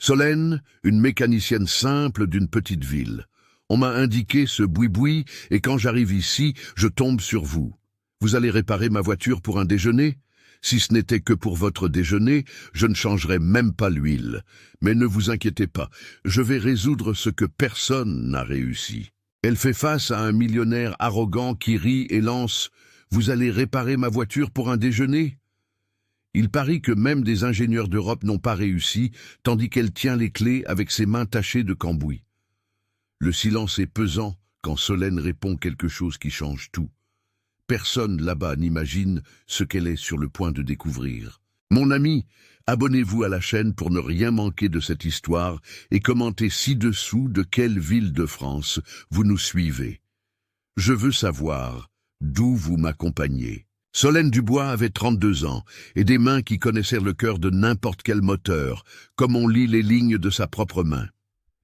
Solène, une mécanicienne simple d'une petite ville. On m'a indiqué ce boui-boui et quand j'arrive ici, je tombe sur vous. Vous allez réparer ma voiture pour un déjeuner? Si ce n'était que pour votre déjeuner, je ne changerais même pas l'huile. Mais ne vous inquiétez pas, je vais résoudre ce que personne n'a réussi. Elle fait face à un millionnaire arrogant qui rit et lance « Vous allez réparer ma voiture pour un déjeuner ?» Il parie que même des ingénieurs d'Europe n'ont pas réussi, tandis qu'elle tient les clés avec ses mains tachées de cambouis. Le silence est pesant quand Solène répond quelque chose qui change tout. Personne là-bas n'imagine ce qu'elle est sur le point de découvrir. Mon ami, abonnez-vous à la chaîne pour ne rien manquer de cette histoire et commentez ci-dessous de quelle ville de France vous nous suivez. Je veux savoir d'où vous m'accompagnez. Solène Dubois avait 32 ans et des mains qui connaissaient le cœur de n'importe quel moteur, comme on lit les lignes de sa propre main.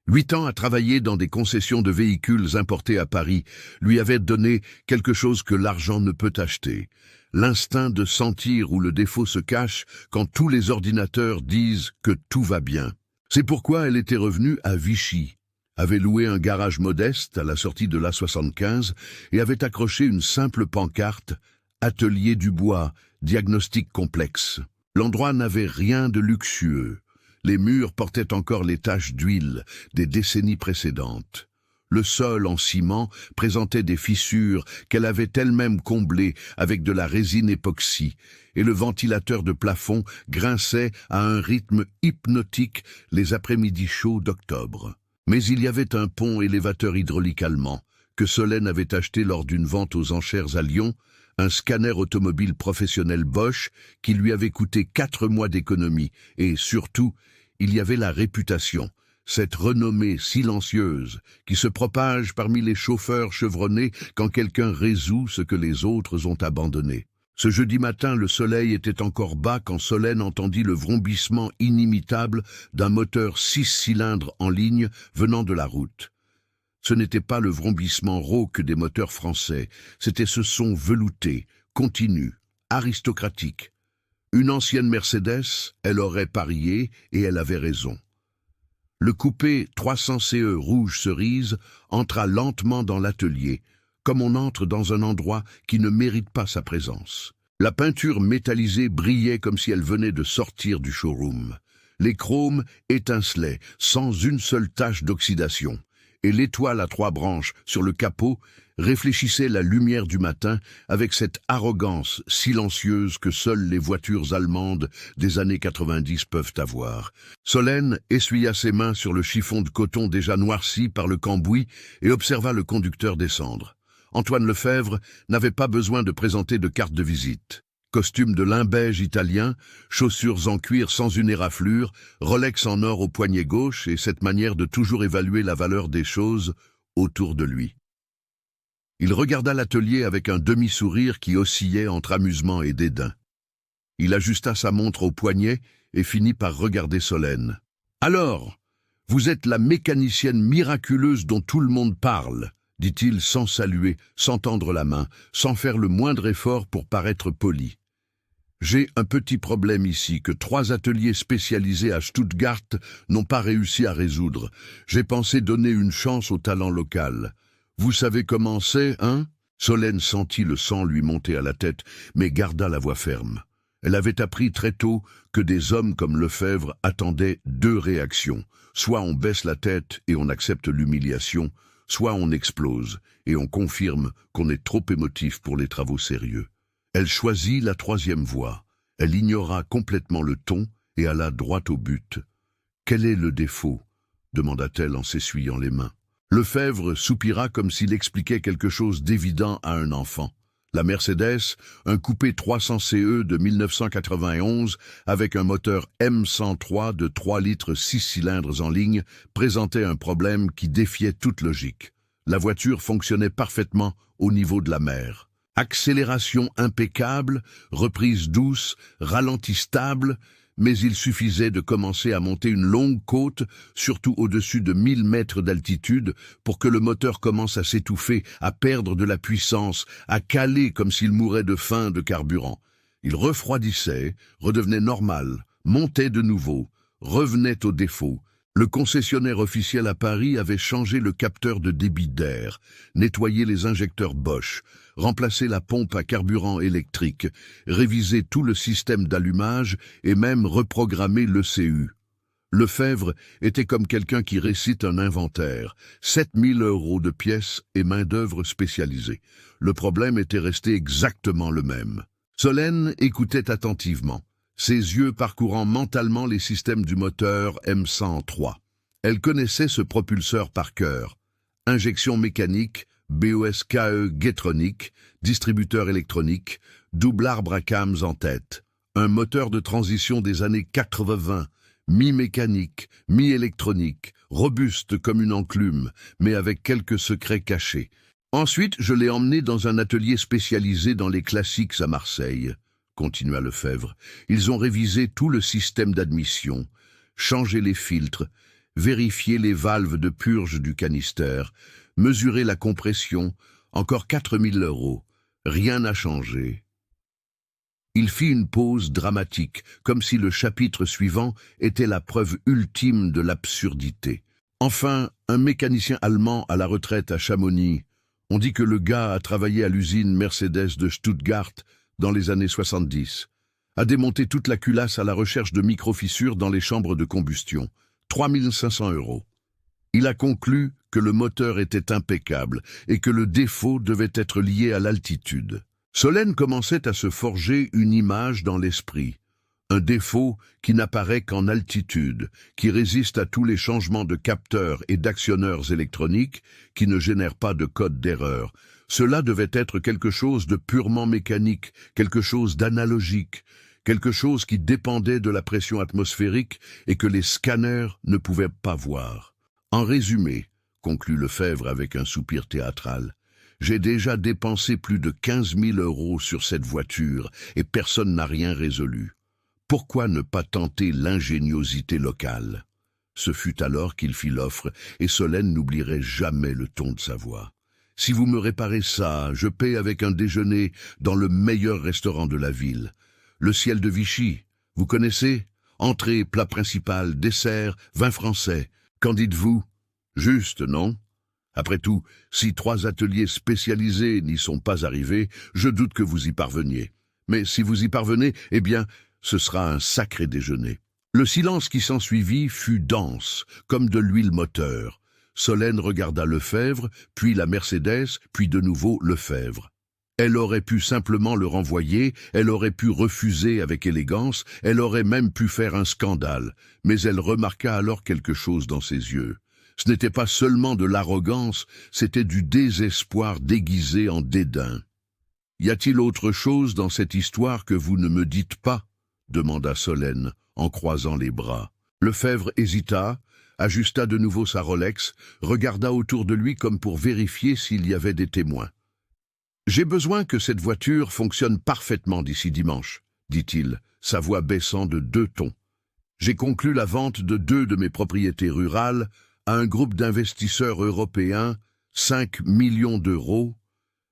8 ans à travailler dans des concessions de véhicules importés à Paris lui avaient donné quelque chose que l'argent ne peut acheter. L'instinct de sentir où le défaut se cache quand tous les ordinateurs disent que tout va bien. C'est pourquoi elle était revenue à Vichy, avait loué un garage modeste à la sortie de l'A75 et avait accroché une simple pancarte « Atelier Dubois, diagnostic complexe ». L'endroit n'avait rien de luxueux. Les murs portaient encore les taches d'huile des décennies précédentes. Le sol en ciment présentait des fissures qu'elle avait elle-même comblées avec de la résine époxy, et le ventilateur de plafond grinçait à un rythme hypnotique les après-midi chauds d'octobre. Mais il y avait un pont élévateur hydraulique allemand que Solène avait acheté lors d'une vente aux enchères à Lyon, un scanner automobile professionnel Bosch qui lui avait coûté 4 mois d'économie, et surtout, il y avait la réputation, cette renommée silencieuse qui se propage parmi les chauffeurs chevronnés quand quelqu'un résout ce que les autres ont abandonné. Ce jeudi matin, le soleil était encore bas quand Solène entendit le vrombissement inimitable d'un moteur 6 cylindres en ligne venant de la route. Ce n'était pas le vrombissement rauque des moteurs français, c'était ce son velouté, continu, aristocratique. Une ancienne Mercedes, elle aurait parié et elle avait raison. Le coupé 300 CE rouge cerise entra lentement dans l'atelier, comme on entre dans un endroit qui ne mérite pas sa présence. La peinture métallisée brillait comme si elle venait de sortir du showroom. Les chromes étincelaient sans une seule tache d'oxydation, et l'étoile à 3 branches sur le capot réfléchissait la lumière du matin avec cette arrogance silencieuse que seules les voitures allemandes des années 90 peuvent avoir. Solène essuya ses mains sur le chiffon de coton déjà noirci par le cambouis et observa le conducteur descendre. Antoine Lefebvre n'avait pas besoin de présenter de carte de visite. Costume de lin beige italien, chaussures en cuir sans une éraflure, Rolex en or au poignet gauche et cette manière de toujours évaluer la valeur des choses autour de lui. Il regarda l'atelier avec un demi-sourire qui oscillait entre amusement et dédain. Il ajusta sa montre au poignet et finit par regarder Solène. « Alors, vous êtes la mécanicienne miraculeuse dont tout le monde parle », dit-il sans saluer, sans tendre la main, sans faire le moindre effort pour paraître poli. « J'ai un petit problème ici que 3 ateliers spécialisés à Stuttgart n'ont pas réussi à résoudre. J'ai pensé donner une chance au talent local. Vous savez comment c'est, hein ?» Solène sentit le sang lui monter à la tête, mais garda la voix ferme. Elle avait appris très tôt que des hommes comme Lefebvre attendaient 2 réactions. Soit on baisse la tête et on accepte l'humiliation, soit on explose et on confirme qu'on est trop émotif pour les travaux sérieux. Elle choisit la 3e voie. Elle ignora complètement le ton et alla droit au but. « Quel est le défaut ?» demanda-t-elle en s'essuyant les mains. Lefebvre soupira comme s'il expliquait quelque chose d'évident à un enfant. La Mercedes, un coupé 300 CE de 1991 avec un moteur M103 de 3 litres 6 cylindres en ligne, présentait un problème qui défiait toute logique. La voiture fonctionnait parfaitement au niveau de la mer. Accélération impeccable, reprise douce, ralenti stable, mais il suffisait de commencer à monter une longue côte, surtout au-dessus de 1000 mètres d'altitude, pour que le moteur commence à s'étouffer, à perdre de la puissance, à caler comme s'il mourait de faim de carburant. Il refroidissait, redevenait normal, montait de nouveau, revenait au défaut, Le concessionnaire officiel à Paris avait changé le capteur de débit d'air, nettoyé les injecteurs Bosch, remplacé la pompe à carburant électrique, révisé tout le système d'allumage et même reprogrammé l'ECU. Lefebvre était comme quelqu'un qui récite un inventaire, 7000 € de pièces et main-d'œuvre spécialisée. Le problème était resté exactement le même. Solène écoutait attentivement, ses yeux parcourant mentalement les systèmes du moteur M103. Elle connaissait ce propulseur par cœur. Injection mécanique, BOSKE Getronic, distributeur électronique, double arbre à cams en tête. Un moteur de transition des années 80, mi-mécanique, mi-électronique, robuste comme une enclume, mais avec quelques secrets cachés. Ensuite, je l'ai emmené dans un atelier spécialisé dans les classiques à Marseille, continua Lefebvre. Ils ont révisé tout le système d'admission, changé les filtres, vérifié les valves de purge du canister, mesuré la compression, encore 4000 €. Rien n'a changé. Il fit une pause dramatique, comme si le chapitre suivant était la preuve ultime de l'absurdité. Enfin, un mécanicien allemand à la retraite à Chamonix. On dit que le gars a travaillé à l'usine Mercedes de Stuttgart dans les années 70. A démonté toute la culasse à la recherche de micro-fissures dans les chambres de combustion. 3500 €. Il a conclu que le moteur était impeccable et que le défaut devait être lié à l'altitude. Solène commençait à se forger une image dans l'esprit. Un défaut qui n'apparaît qu'en altitude, qui résiste à tous les changements de capteurs et d'actionneurs électroniques, qui ne génèrent pas de code d'erreur. Cela devait être quelque chose de purement mécanique, quelque chose d'analogique, quelque chose qui dépendait de la pression atmosphérique et que les scanners ne pouvaient pas voir. En résumé, conclut Lefebvre avec un soupir théâtral, j'ai déjà dépensé plus de 15 000 € sur cette voiture et personne n'a rien résolu. Pourquoi ne pas tenter l'ingéniosité locale? Ce fut alors qu'il fit l'offre et Solène n'oublierait jamais le ton de sa voix. Si vous me réparez ça, je paie avec un déjeuner dans le meilleur restaurant de la ville. Le Ciel de Vichy, vous connaissez? Entrée, plat principal, dessert, vin français. Qu'en dites-vous? Juste, non? Après tout, si 3 ateliers spécialisés n'y sont pas arrivés, je doute que vous y parveniez. Mais si vous y parvenez, eh bien, ce sera un sacré déjeuner. Le silence qui s'ensuivit fut dense, comme de l'huile moteur. Solène regarda Lefebvre, puis la Mercedes, puis de nouveau Lefebvre. Elle aurait pu simplement le renvoyer, elle aurait pu refuser avec élégance, elle aurait même pu faire un scandale, mais elle remarqua alors quelque chose dans ses yeux. Ce n'était pas seulement de l'arrogance, c'était du désespoir déguisé en dédain. « Y a-t-il autre chose dans cette histoire que vous ne me dites pas ?» demanda Solène, en croisant les bras. Lefebvre hésita, ajusta de nouveau sa Rolex, regarda autour de lui comme pour vérifier s'il y avait des témoins. « J'ai besoin que cette voiture fonctionne parfaitement d'ici dimanche, dit-il, sa voix baissant de 2 tons. J'ai conclu la vente de 2 de mes propriétés rurales à un groupe d'investisseurs européens, 5 millions €.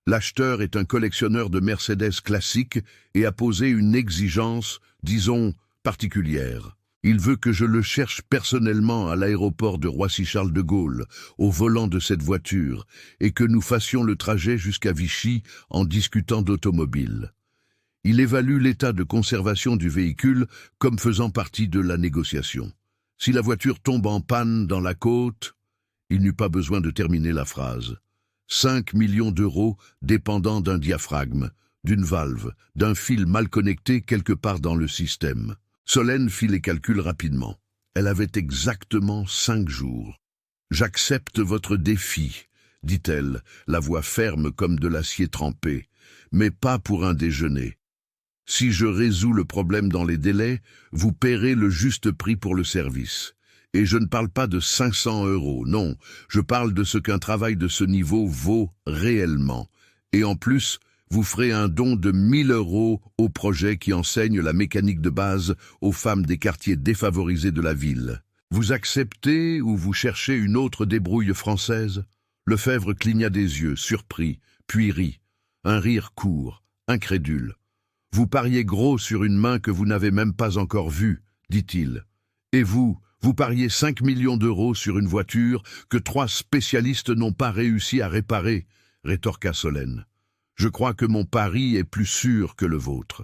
L'acheteur est un collectionneur de Mercedes classiques et a posé une exigence, disons, particulière. Il veut que je le cherche personnellement à l'aéroport de Roissy-Charles de Gaulle, au volant de cette voiture, et que nous fassions le trajet jusqu'à Vichy en discutant d'automobile. Il évalue l'état de conservation du véhicule comme faisant partie de la négociation. Si la voiture tombe en panne dans la côte, il n'eut pas besoin de terminer la phrase. 5 millions € dépendant d'un diaphragme, d'une valve, d'un fil mal connecté quelque part dans le système. Solène fit les calculs rapidement. Elle avait exactement 5 jours. « J'accepte votre défi, dit-elle, la voix ferme comme de l'acier trempé, mais pas pour un déjeuner. Si je résous le problème dans les délais, vous paierez le juste prix pour le service. Et je ne parle pas de 500 €, non, je parle de ce qu'un travail de ce niveau vaut réellement. Et en plus, vous ferez un don de 1000 € au projet qui enseigne la mécanique de base aux femmes des quartiers défavorisés de la ville. Vous acceptez ou vous cherchez une autre débrouille française? » Lefebvre cligna des yeux, surpris, puis rit. Un rire court, incrédule. « Vous pariez gros sur une main que vous n'avez même pas encore vue, dit-il. Et vous Vous pariez 5 millions d'euros sur une voiture que 3 spécialistes n'ont pas réussi à réparer, rétorqua Solène. Je crois que mon pari est plus sûr que le vôtre.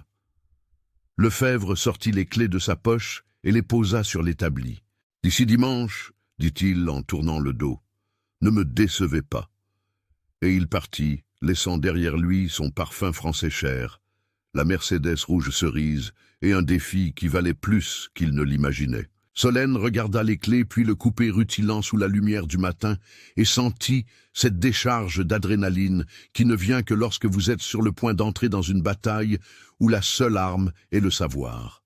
Lefebvre sortit les clés de sa poche et les posa sur l'établi. D'ici dimanche, dit-il en tournant le dos, ne me décevez pas. Et il partit, laissant derrière lui son parfum français cher, la Mercedes rouge cerise et un défi qui valait plus qu'il ne l'imaginait. Solène regarda les clés puis le coupé rutilant sous la lumière du matin et sentit cette décharge d'adrénaline qui ne vient que lorsque vous êtes sur le point d'entrer dans une bataille où la seule arme est le savoir.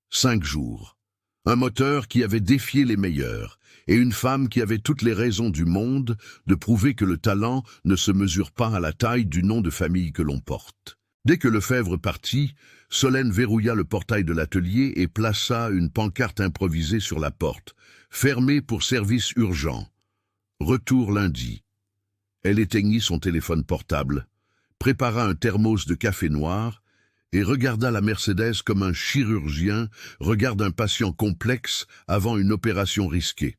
5 jours. Un moteur qui avait défié les meilleurs et une femme qui avait toutes les raisons du monde de prouver que le talent ne se mesure pas à la taille du nom de famille que l'on porte. Dès que Lefebvre partit, Solène verrouilla le portail de l'atelier et plaça une pancarte improvisée sur la porte. Fermée pour service urgent. Retour lundi. Elle éteignit son téléphone portable, prépara un thermos de café noir et regarda la Mercedes comme un chirurgien regarde un patient complexe avant une opération risquée.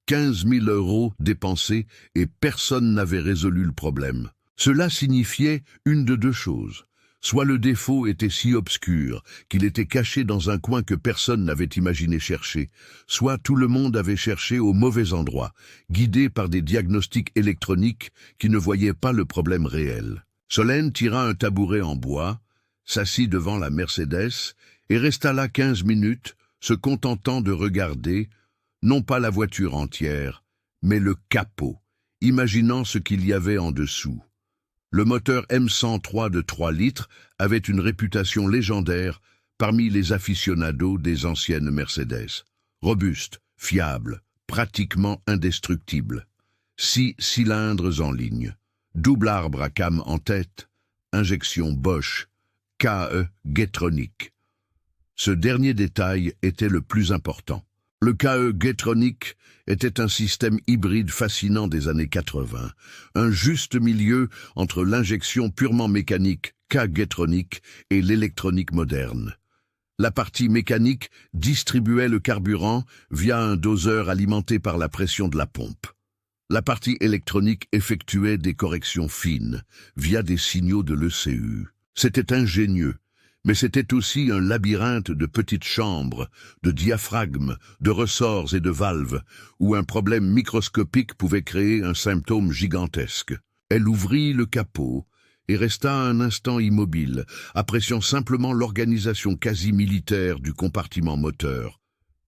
15 000 € dépensés et personne n'avait résolu le problème. Cela signifiait une de deux choses. Soit le défaut était si obscur qu'il était caché dans un coin que personne n'avait imaginé chercher, soit tout le monde avait cherché au mauvais endroit, guidé par des diagnostics électroniques qui ne voyaient pas le problème réel. Solène tira un tabouret en bois, s'assit devant la Mercedes et resta là 15 minutes, se contentant de regarder, non pas la voiture entière, mais le capot, imaginant ce qu'il y avait en dessous. Le moteur M103 de 3 litres avait une réputation légendaire parmi les aficionados des anciennes Mercedes. Robuste, fiable, pratiquement indestructible. 6 cylindres en ligne. Double arbre à cam en tête. Injection Bosch. KE Getronic. Ce dernier détail était le plus important. Le KE Getronic était un système hybride fascinant des années 80, un juste milieu entre l'injection purement mécanique K-Getronic et l'électronique moderne. La partie mécanique distribuait le carburant via un doseur alimenté par la pression de la pompe. La partie électronique effectuait des corrections fines via des signaux de l'ECU. C'était ingénieux. Mais c'était aussi un labyrinthe de petites chambres, de diaphragmes, de ressorts et de valves, où un problème microscopique pouvait créer un symptôme gigantesque. Elle ouvrit le capot et resta un instant immobile, appréciant simplement l'organisation quasi militaire du compartiment moteur.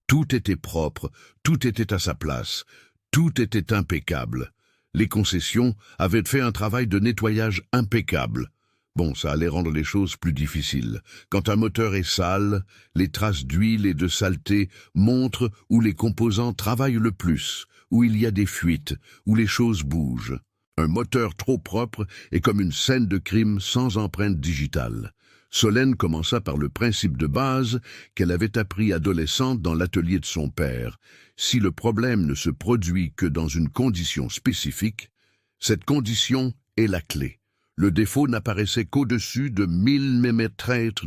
Tout était propre, tout était à sa place, tout était impeccable. Les concessions avaient fait un travail de nettoyage impeccable. Bon, ça allait rendre les choses plus difficiles. Quand un moteur est sale, les traces d'huile et de saleté montrent où les composants travaillent le plus, où il y a des fuites, où les choses bougent. Un moteur trop propre est comme une scène de crime sans empreinte digitale. Solène commença par le principe de base qu'elle avait appris adolescente dans l'atelier de son père. Si le problème ne se produit que dans une condition spécifique, cette condition est la clé. Le défaut n'apparaissait qu'au-dessus de 1000 mm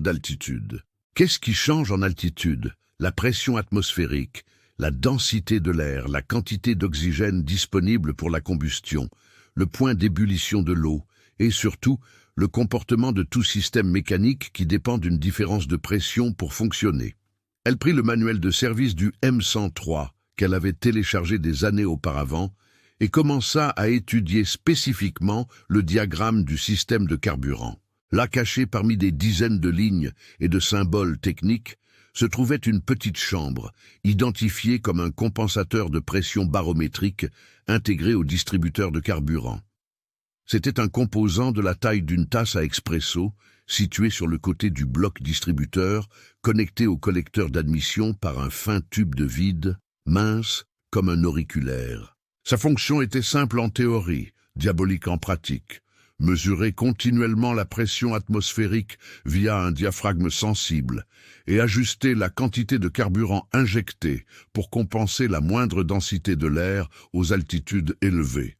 d'altitude. Qu'est-ce qui change en altitude? La pression atmosphérique, la densité de l'air, la quantité d'oxygène disponible pour la combustion, le point d'ébullition de l'eau et surtout le comportement de tout système mécanique qui dépend d'une différence de pression pour fonctionner. Elle prit le manuel de service du M103 qu'elle avait téléchargé des années auparavant et commença à étudier spécifiquement le diagramme du système de carburant. Là, caché parmi des dizaines de lignes et de symboles techniques, se trouvait une petite chambre, identifiée comme un compensateur de pression barométrique intégré au distributeur de carburant. C'était un composant de la taille d'une tasse à expresso, situé sur le côté du bloc distributeur, connecté au collecteur d'admission par un fin tube de vide, mince comme un auriculaire. Sa fonction était simple en théorie, diabolique en pratique. Mesurer continuellement la pression atmosphérique via un diaphragme sensible et ajuster la quantité de carburant injecté pour compenser la moindre densité de l'air aux altitudes élevées.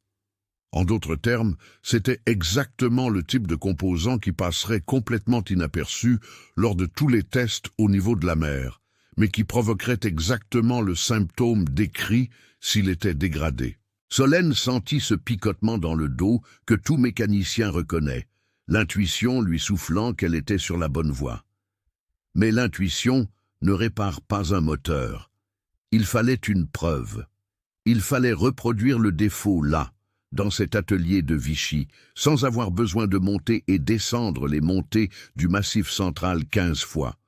En d'autres termes, c'était exactement le type de composant qui passerait complètement inaperçu lors de tous les tests au niveau de la mer, mais qui provoquerait exactement le symptôme décrit s'il était dégradé. Solène sentit ce picotement dans le dos que tout mécanicien reconnaît, l'intuition lui soufflant qu'elle était sur la bonne voie. Mais l'intuition ne répare pas un moteur. Il fallait une preuve. Il fallait reproduire le défaut là, dans cet atelier de Vichy, sans avoir besoin de monter et descendre les montées du Massif Central 15 fois.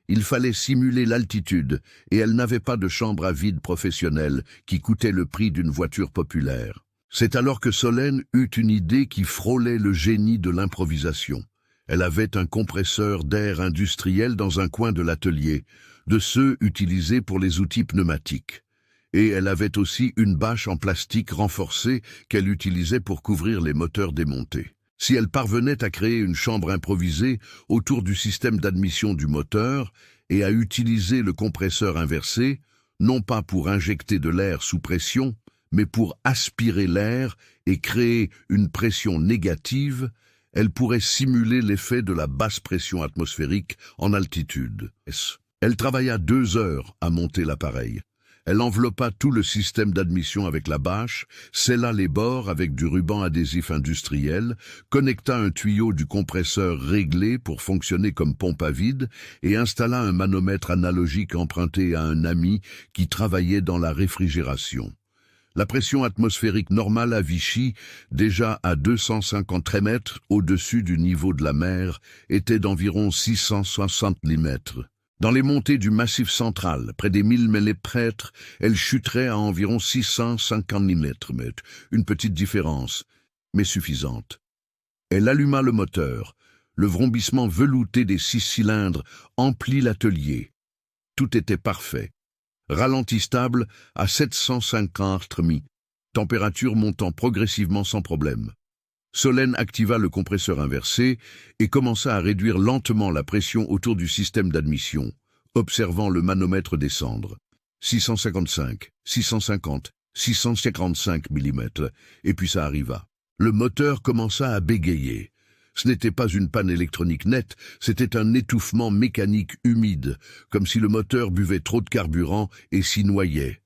Il fallait simuler l'altitude, et elle n'avait pas de chambre à vide professionnelle qui coûtait le prix d'une voiture populaire. C'est alors que Solène eut une idée qui frôlait le génie de l'improvisation. Elle avait un compresseur d'air industriel dans un coin de l'atelier, de ceux utilisés pour les outils pneumatiques. Et elle avait aussi une bâche en plastique renforcée qu'elle utilisait pour couvrir les moteurs démontés. Si elle parvenait à créer une chambre improvisée autour du système d'admission du moteur et à utiliser le compresseur inversé, non pas pour injecter de l'air sous pression, mais pour aspirer l'air et créer une pression négative, elle pourrait simuler l'effet de la basse pression atmosphérique en altitude. Elle travailla 2 heures à monter l'appareil. Elle enveloppa tout le système d'admission avec la bâche, scella les bords avec du ruban adhésif industriel, connecta un tuyau du compresseur réglé pour fonctionner comme pompe à vide et installa un manomètre analogique emprunté à un ami qui travaillait dans la réfrigération. La pression atmosphérique normale à Vichy, déjà à 250 mètres au-dessus du niveau de la mer, était d'environ 660 mm. Dans les montées du Massif Central, près des 1000 mm, elle chuterait à environ 650 mm, une petite différence, mais suffisante. Elle alluma le moteur. Le vrombissement velouté des 6 cylindres emplit l'atelier. Tout était parfait. Ralenti stable à 750 mi, température montant progressivement sans problème. Solène activa le compresseur inversé et commença à réduire lentement la pression autour du système d'admission, observant le manomètre descendre. 655, 650, 655 mm, et puis ça arriva. Le moteur commença à bégayer. Ce n'était pas une panne électronique nette, c'était un étouffement mécanique humide, comme si le moteur buvait trop de carburant et s'y noyait.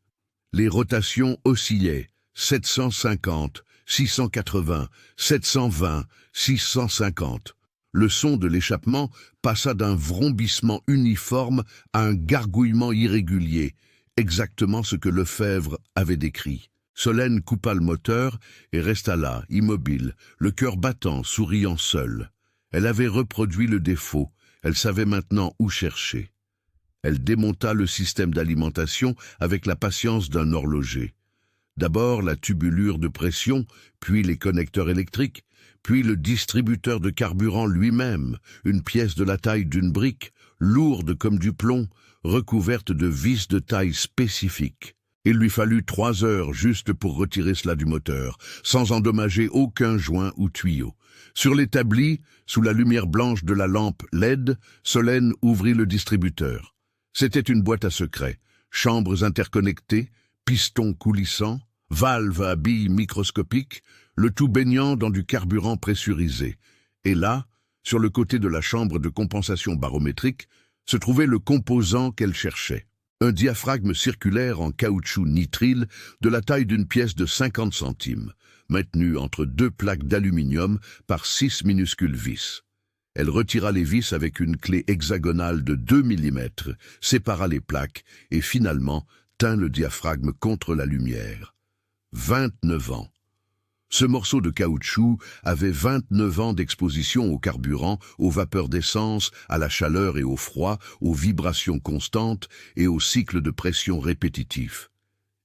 Les rotations oscillaient, 750, 680, 720, 650. Le son de l'échappement passa d'un vrombissement uniforme à un gargouillement irrégulier, exactement ce que Lefebvre avait décrit. Solène coupa le moteur et resta là, immobile, le cœur battant, souriant seule. Elle avait reproduit le défaut, elle savait maintenant où chercher. Elle démonta le système d'alimentation avec la patience d'un horloger. D'abord la tubulure de pression, puis les connecteurs électriques, puis le distributeur de carburant lui-même, une pièce de la taille d'une brique, lourde comme du plomb, recouverte de vis de taille spécifique. Il lui fallut 3 heures juste pour retirer cela du moteur, sans endommager aucun joint ou tuyau. Sur l'établi, sous la lumière blanche de la lampe LED, Solène ouvrit le distributeur. C'était une boîte à secrets, chambres interconnectées, pistons coulissants, valves à billes microscopiques, le tout baignant dans du carburant pressurisé. Et là, sur le côté de la chambre de compensation barométrique, se trouvait le composant qu'elle cherchait. Un diaphragme circulaire en caoutchouc nitrile de la taille d'une pièce de 50 centimes, maintenu entre 2 plaques d'aluminium par 6 minuscules vis. Elle retira les vis avec une clé hexagonale de 2 mm, sépara les plaques et finalement tint le diaphragme contre la lumière. 29 ans. Ce morceau de caoutchouc avait 29 ans d'exposition au carburant, aux vapeurs d'essence, à la chaleur et au froid, aux vibrations constantes et aux cycles de pression répétitifs.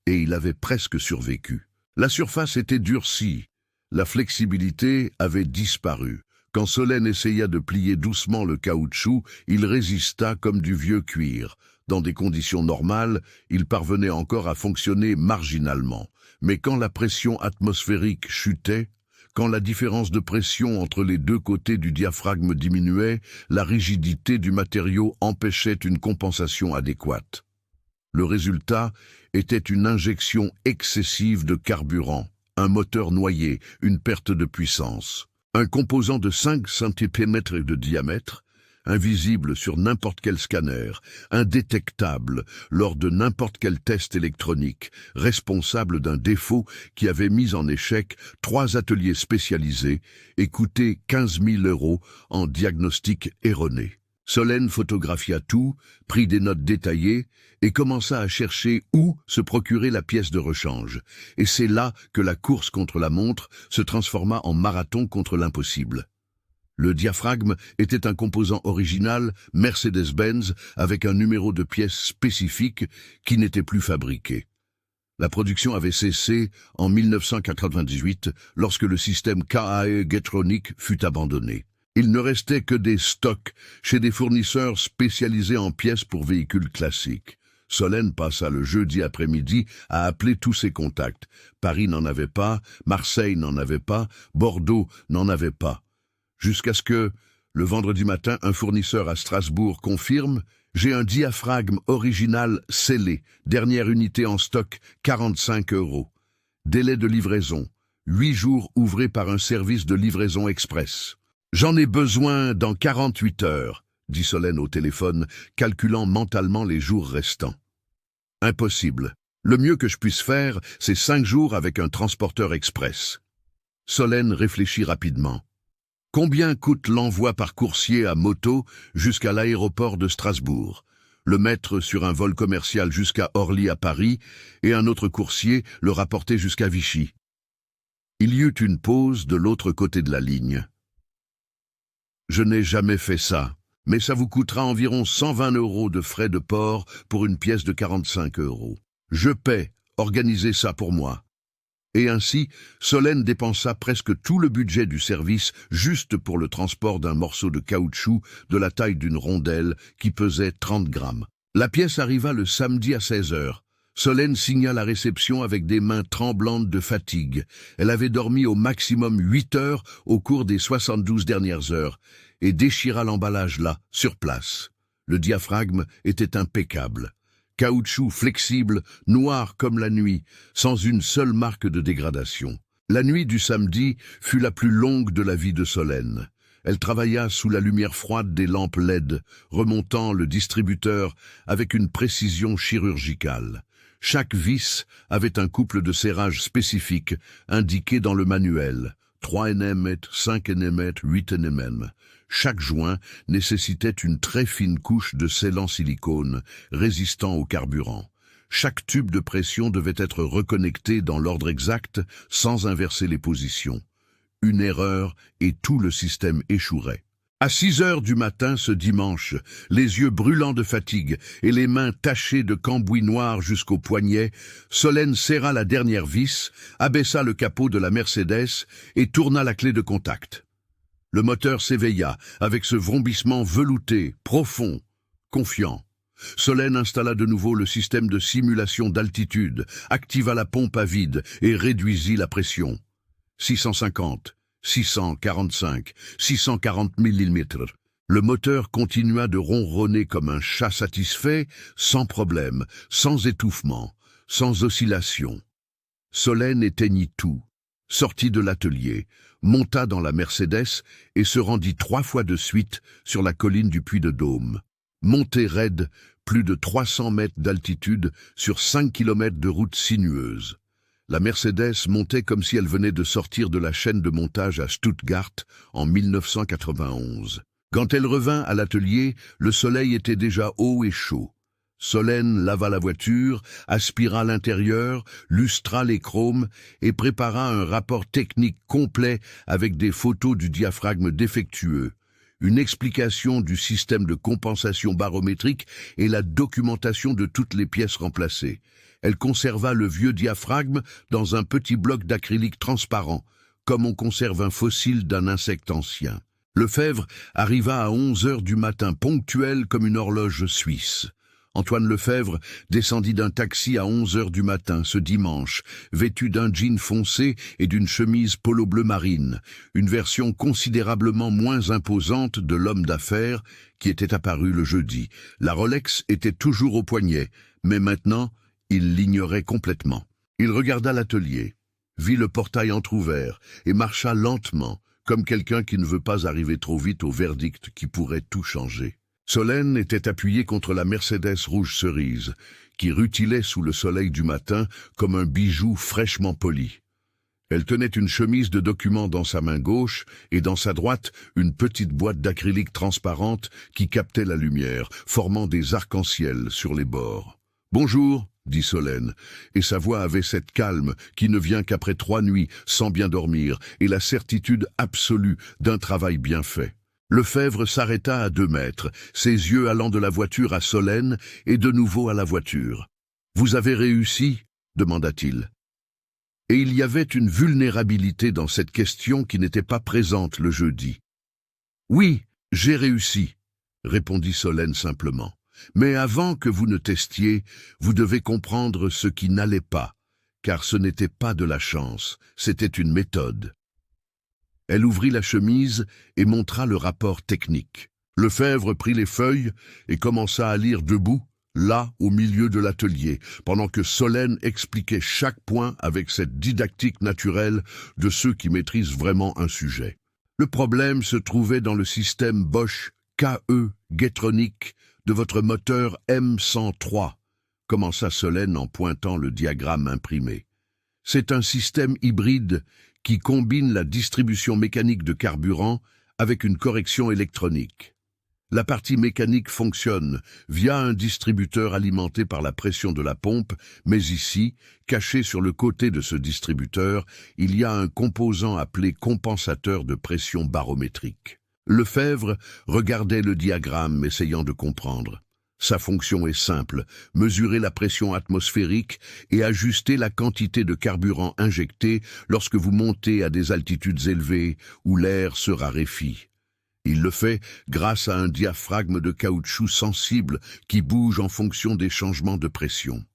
Et il avait presque survécu. La surface était durcie. La flexibilité avait disparu. Quand Solène essaya de plier doucement le caoutchouc, il résista comme du vieux cuir. Dans des conditions normales, il parvenait encore à fonctionner marginalement. Mais quand la pression atmosphérique chutait, quand la différence de pression entre les 2 côtés du diaphragme diminuait, la rigidité du matériau empêchait une compensation adéquate. Le résultat était une injection excessive de carburant, un moteur noyé, une perte de puissance. Un composant de 5 cm de diamètre, invisible sur n'importe quel scanner, indétectable lors de n'importe quel test électronique, responsable d'un défaut qui avait mis en échec 3 ateliers spécialisés et coûté 15 000 € en diagnostic erroné. Solène photographia tout, prit des notes détaillées et commença à chercher où se procurer la pièce de rechange. Et c'est là que la course contre la montre se transforma en marathon contre l'impossible. Le diaphragme était un composant original Mercedes-Benz avec un numéro de pièce spécifique qui n'était plus fabriqué. La production avait cessé en 1998 lorsque le système KAE Getronic fut abandonné. Il ne restait que des stocks chez des fournisseurs spécialisés en pièces pour véhicules classiques. Solène passa le jeudi après-midi à appeler tous ses contacts. Paris n'en avait pas, Marseille n'en avait pas, Bordeaux n'en avait pas. Jusqu'à ce que, le vendredi matin, un fournisseur à Strasbourg confirme « J'ai un diaphragme original scellé, dernière unité en stock, 45 €. Délai de livraison, 8 jours ouvrés par un service de livraison express. J'en ai besoin dans 48 heures, dit Solène au téléphone, calculant mentalement les jours restants. Impossible. Le mieux que je puisse faire, c'est 5 jours avec un transporteur express. Solène réfléchit rapidement. Combien coûte l'envoi par coursier à moto jusqu'à l'aéroport de Strasbourg? Le mettre sur un vol commercial jusqu'à Orly à Paris et un autre coursier le rapporter jusqu'à Vichy. Il y eut une pause de l'autre côté de la ligne. Je n'ai jamais fait ça, mais ça vous coûtera environ 120 € de frais de port pour une pièce de 45 €. Je paie, organisez ça pour moi. Et ainsi, Solène dépensa presque tout le budget du service juste pour le transport d'un morceau de caoutchouc de la taille d'une rondelle qui pesait 30 grammes. La pièce arriva le samedi à 16 h. Solène signa la réception avec des mains tremblantes de fatigue. Elle avait dormi au maximum 8 heures au cours des 72 dernières heures et déchira l'emballage là, sur place. Le diaphragme était impeccable. Caoutchouc flexible, noir comme la nuit, sans une seule marque de dégradation. La nuit du samedi fut la plus longue de la vie de Solène. Elle travailla sous la lumière froide des lampes LED, remontant le distributeur avec une précision chirurgicale. Chaque vis avait un couple de serrage spécifique, indiqué dans le manuel. 3 Nm, 5 Nm, 8 Nm. Chaque joint nécessitait une très fine couche de scellé en silicone, résistant au carburant. Chaque tube de pression devait être reconnecté dans l'ordre exact, sans inverser les positions. Une erreur et tout le système échouerait. À 6 h du matin ce dimanche, les yeux brûlants de fatigue et les mains tachées de cambouis noirs jusqu'au poignet, Solène serra la dernière vis, abaissa le capot de la Mercedes et tourna la clé de contact. Le moteur s'éveilla avec ce vrombissement velouté, profond, confiant. Solène installa de nouveau le système de simulation d'altitude, activa la pompe à vide et réduisit la pression. 650, 645, 640 mm. Le moteur continua de ronronner comme un chat satisfait, sans problème, sans étouffement, sans oscillation. Solène éteignit tout, sortit de l'atelier, monta dans la Mercedes et se rendit 3 fois de suite sur la colline du Puy-de-Dôme. Montée raide, plus de 300 mètres d'altitude sur 5 km de route sinueuse. La Mercedes montait comme si elle venait de sortir de la chaîne de montage à Stuttgart en 1991. Quand elle revint à l'atelier, le soleil était déjà haut et chaud. Solène lava la voiture, aspira l'intérieur, lustra les chromes et prépara un rapport technique complet avec des photos du diaphragme défectueux, une explication du système de compensation barométrique et la documentation de toutes les pièces remplacées. Elle conserva le vieux diaphragme dans un petit bloc d'acrylique transparent, comme on conserve un fossile d'un insecte ancien. Lefebvre arriva à 11 h du matin, ponctuel comme une horloge suisse. Antoine Lefebvre descendit d'un taxi à 11 h du matin ce dimanche, vêtu d'un jean foncé et d'une chemise polo bleu marine, une version considérablement moins imposante de l'homme d'affaires qui était apparu le jeudi. La Rolex était toujours au poignet, mais maintenant, il l'ignorait complètement. Il regarda l'atelier, vit le portail entrouvert et marcha lentement comme quelqu'un qui ne veut pas arriver trop vite au verdict qui pourrait tout changer. Solène était appuyée contre la Mercedes rouge cerise, qui rutilait sous le soleil du matin comme un bijou fraîchement poli. Elle tenait une chemise de documents dans sa main gauche et dans sa droite une petite boîte d'acrylique transparente qui captait la lumière, formant des arcs-en-ciel sur les bords. « Bonjour », dit Solène, et sa voix avait cette calme qui ne vient qu'après 3 nuits sans bien dormir et la certitude absolue d'un travail bien fait. Lefebvre s'arrêta à 2 mètres, ses yeux allant de la voiture à Solène et de nouveau à la voiture. « Vous avez réussi ?» demanda-t-il. Et il y avait une vulnérabilité dans cette question qui n'était pas présente le jeudi. « Oui, j'ai réussi », répondit Solène simplement. « Mais avant que vous ne testiez, vous devez comprendre ce qui n'allait pas, car ce n'était pas de la chance, c'était une méthode. » Elle ouvrit la chemise et montra le rapport technique. Lefebvre prit les feuilles et commença à lire debout, là, au milieu de l'atelier, pendant que Solène expliquait chaque point avec cette didactique naturelle de ceux qui maîtrisent vraiment un sujet. Le problème se trouvait dans le système Bosch KE Getronic de votre moteur M103, commença Solène en pointant le diagramme imprimé. C'est un système hybride qui combine la distribution mécanique de carburant avec une correction électronique. La partie mécanique fonctionne via un distributeur alimenté par la pression de la pompe, mais ici, caché sur le côté de ce distributeur, il y a un composant appelé compensateur de pression barométrique. Lefebvre regardait le diagramme, essayant de comprendre. Sa fonction est simple, mesurer la pression atmosphérique et ajuster la quantité de carburant injecté lorsque vous montez à des altitudes élevées où l'air se raréfie. Il le fait grâce à un diaphragme de caoutchouc sensible qui bouge en fonction des changements de pression.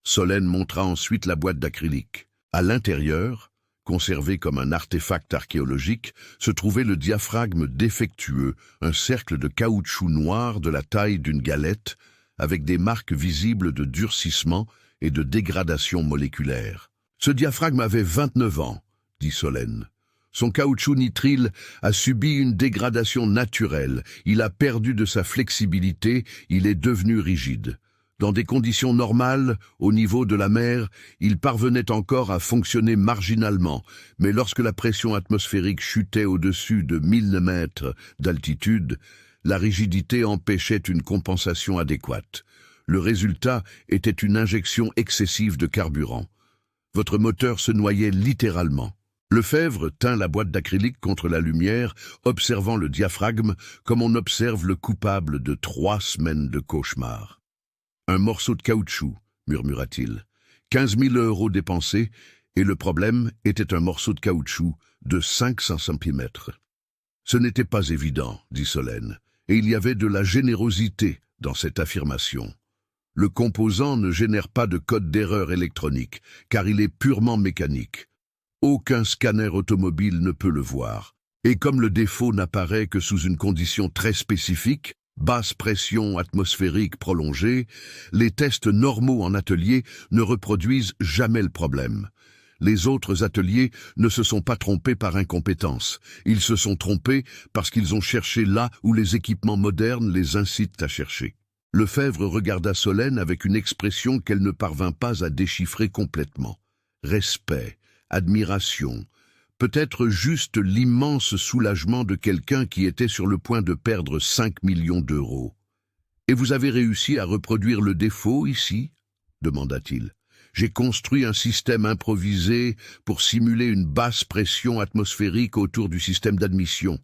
Solène montra ensuite la boîte d'acrylique. À l'intérieur, conservé comme un artefact archéologique, se trouvait le diaphragme défectueux, un cercle de caoutchouc noir de la taille d'une galette, avec des marques visibles de durcissement et de dégradation moléculaire. Ce diaphragme avait 29 ans, dit Solène. Son caoutchouc nitrile a subi une dégradation naturelle, il a perdu de sa flexibilité, il est devenu rigide. Dans des conditions normales, au niveau de la mer, il parvenait encore à fonctionner marginalement, mais lorsque la pression atmosphérique chutait au-dessus de 1000 mètres d'altitude, la rigidité empêchait une compensation adéquate. Le résultat était une injection excessive de carburant. Votre moteur se noyait littéralement. Lefebvre tint la boîte d'acrylique contre la lumière, observant le diaphragme comme on observe le coupable de 3 semaines de cauchemar. « Un morceau de caoutchouc », murmura-t-il. 15 000 € dépensés, et le problème était un morceau de caoutchouc de 500 cm. Ce n'était pas évident, dit Solène, et il y avait de la générosité dans cette affirmation. Le composant ne génère pas de code d'erreur électronique, car il est purement mécanique. Aucun scanner automobile ne peut le voir. Et comme le défaut n'apparaît que sous une condition très spécifique, basse pression atmosphérique prolongée, les tests normaux en atelier ne reproduisent jamais le problème. Les autres ateliers ne se sont pas trompés par incompétence. Ils se sont trompés parce qu'ils ont cherché là où les équipements modernes les incitent à chercher. Lefebvre regarda Solène avec une expression qu'elle ne parvint pas à déchiffrer complètement. Respect, admiration, peut-être juste l'immense soulagement de quelqu'un qui était sur le point de perdre 5 millions d'euros. « Et vous avez réussi à reproduire le défaut ici ?» demanda-t-il. « J'ai construit un système improvisé pour simuler une basse pression atmosphérique autour du système d'admission, »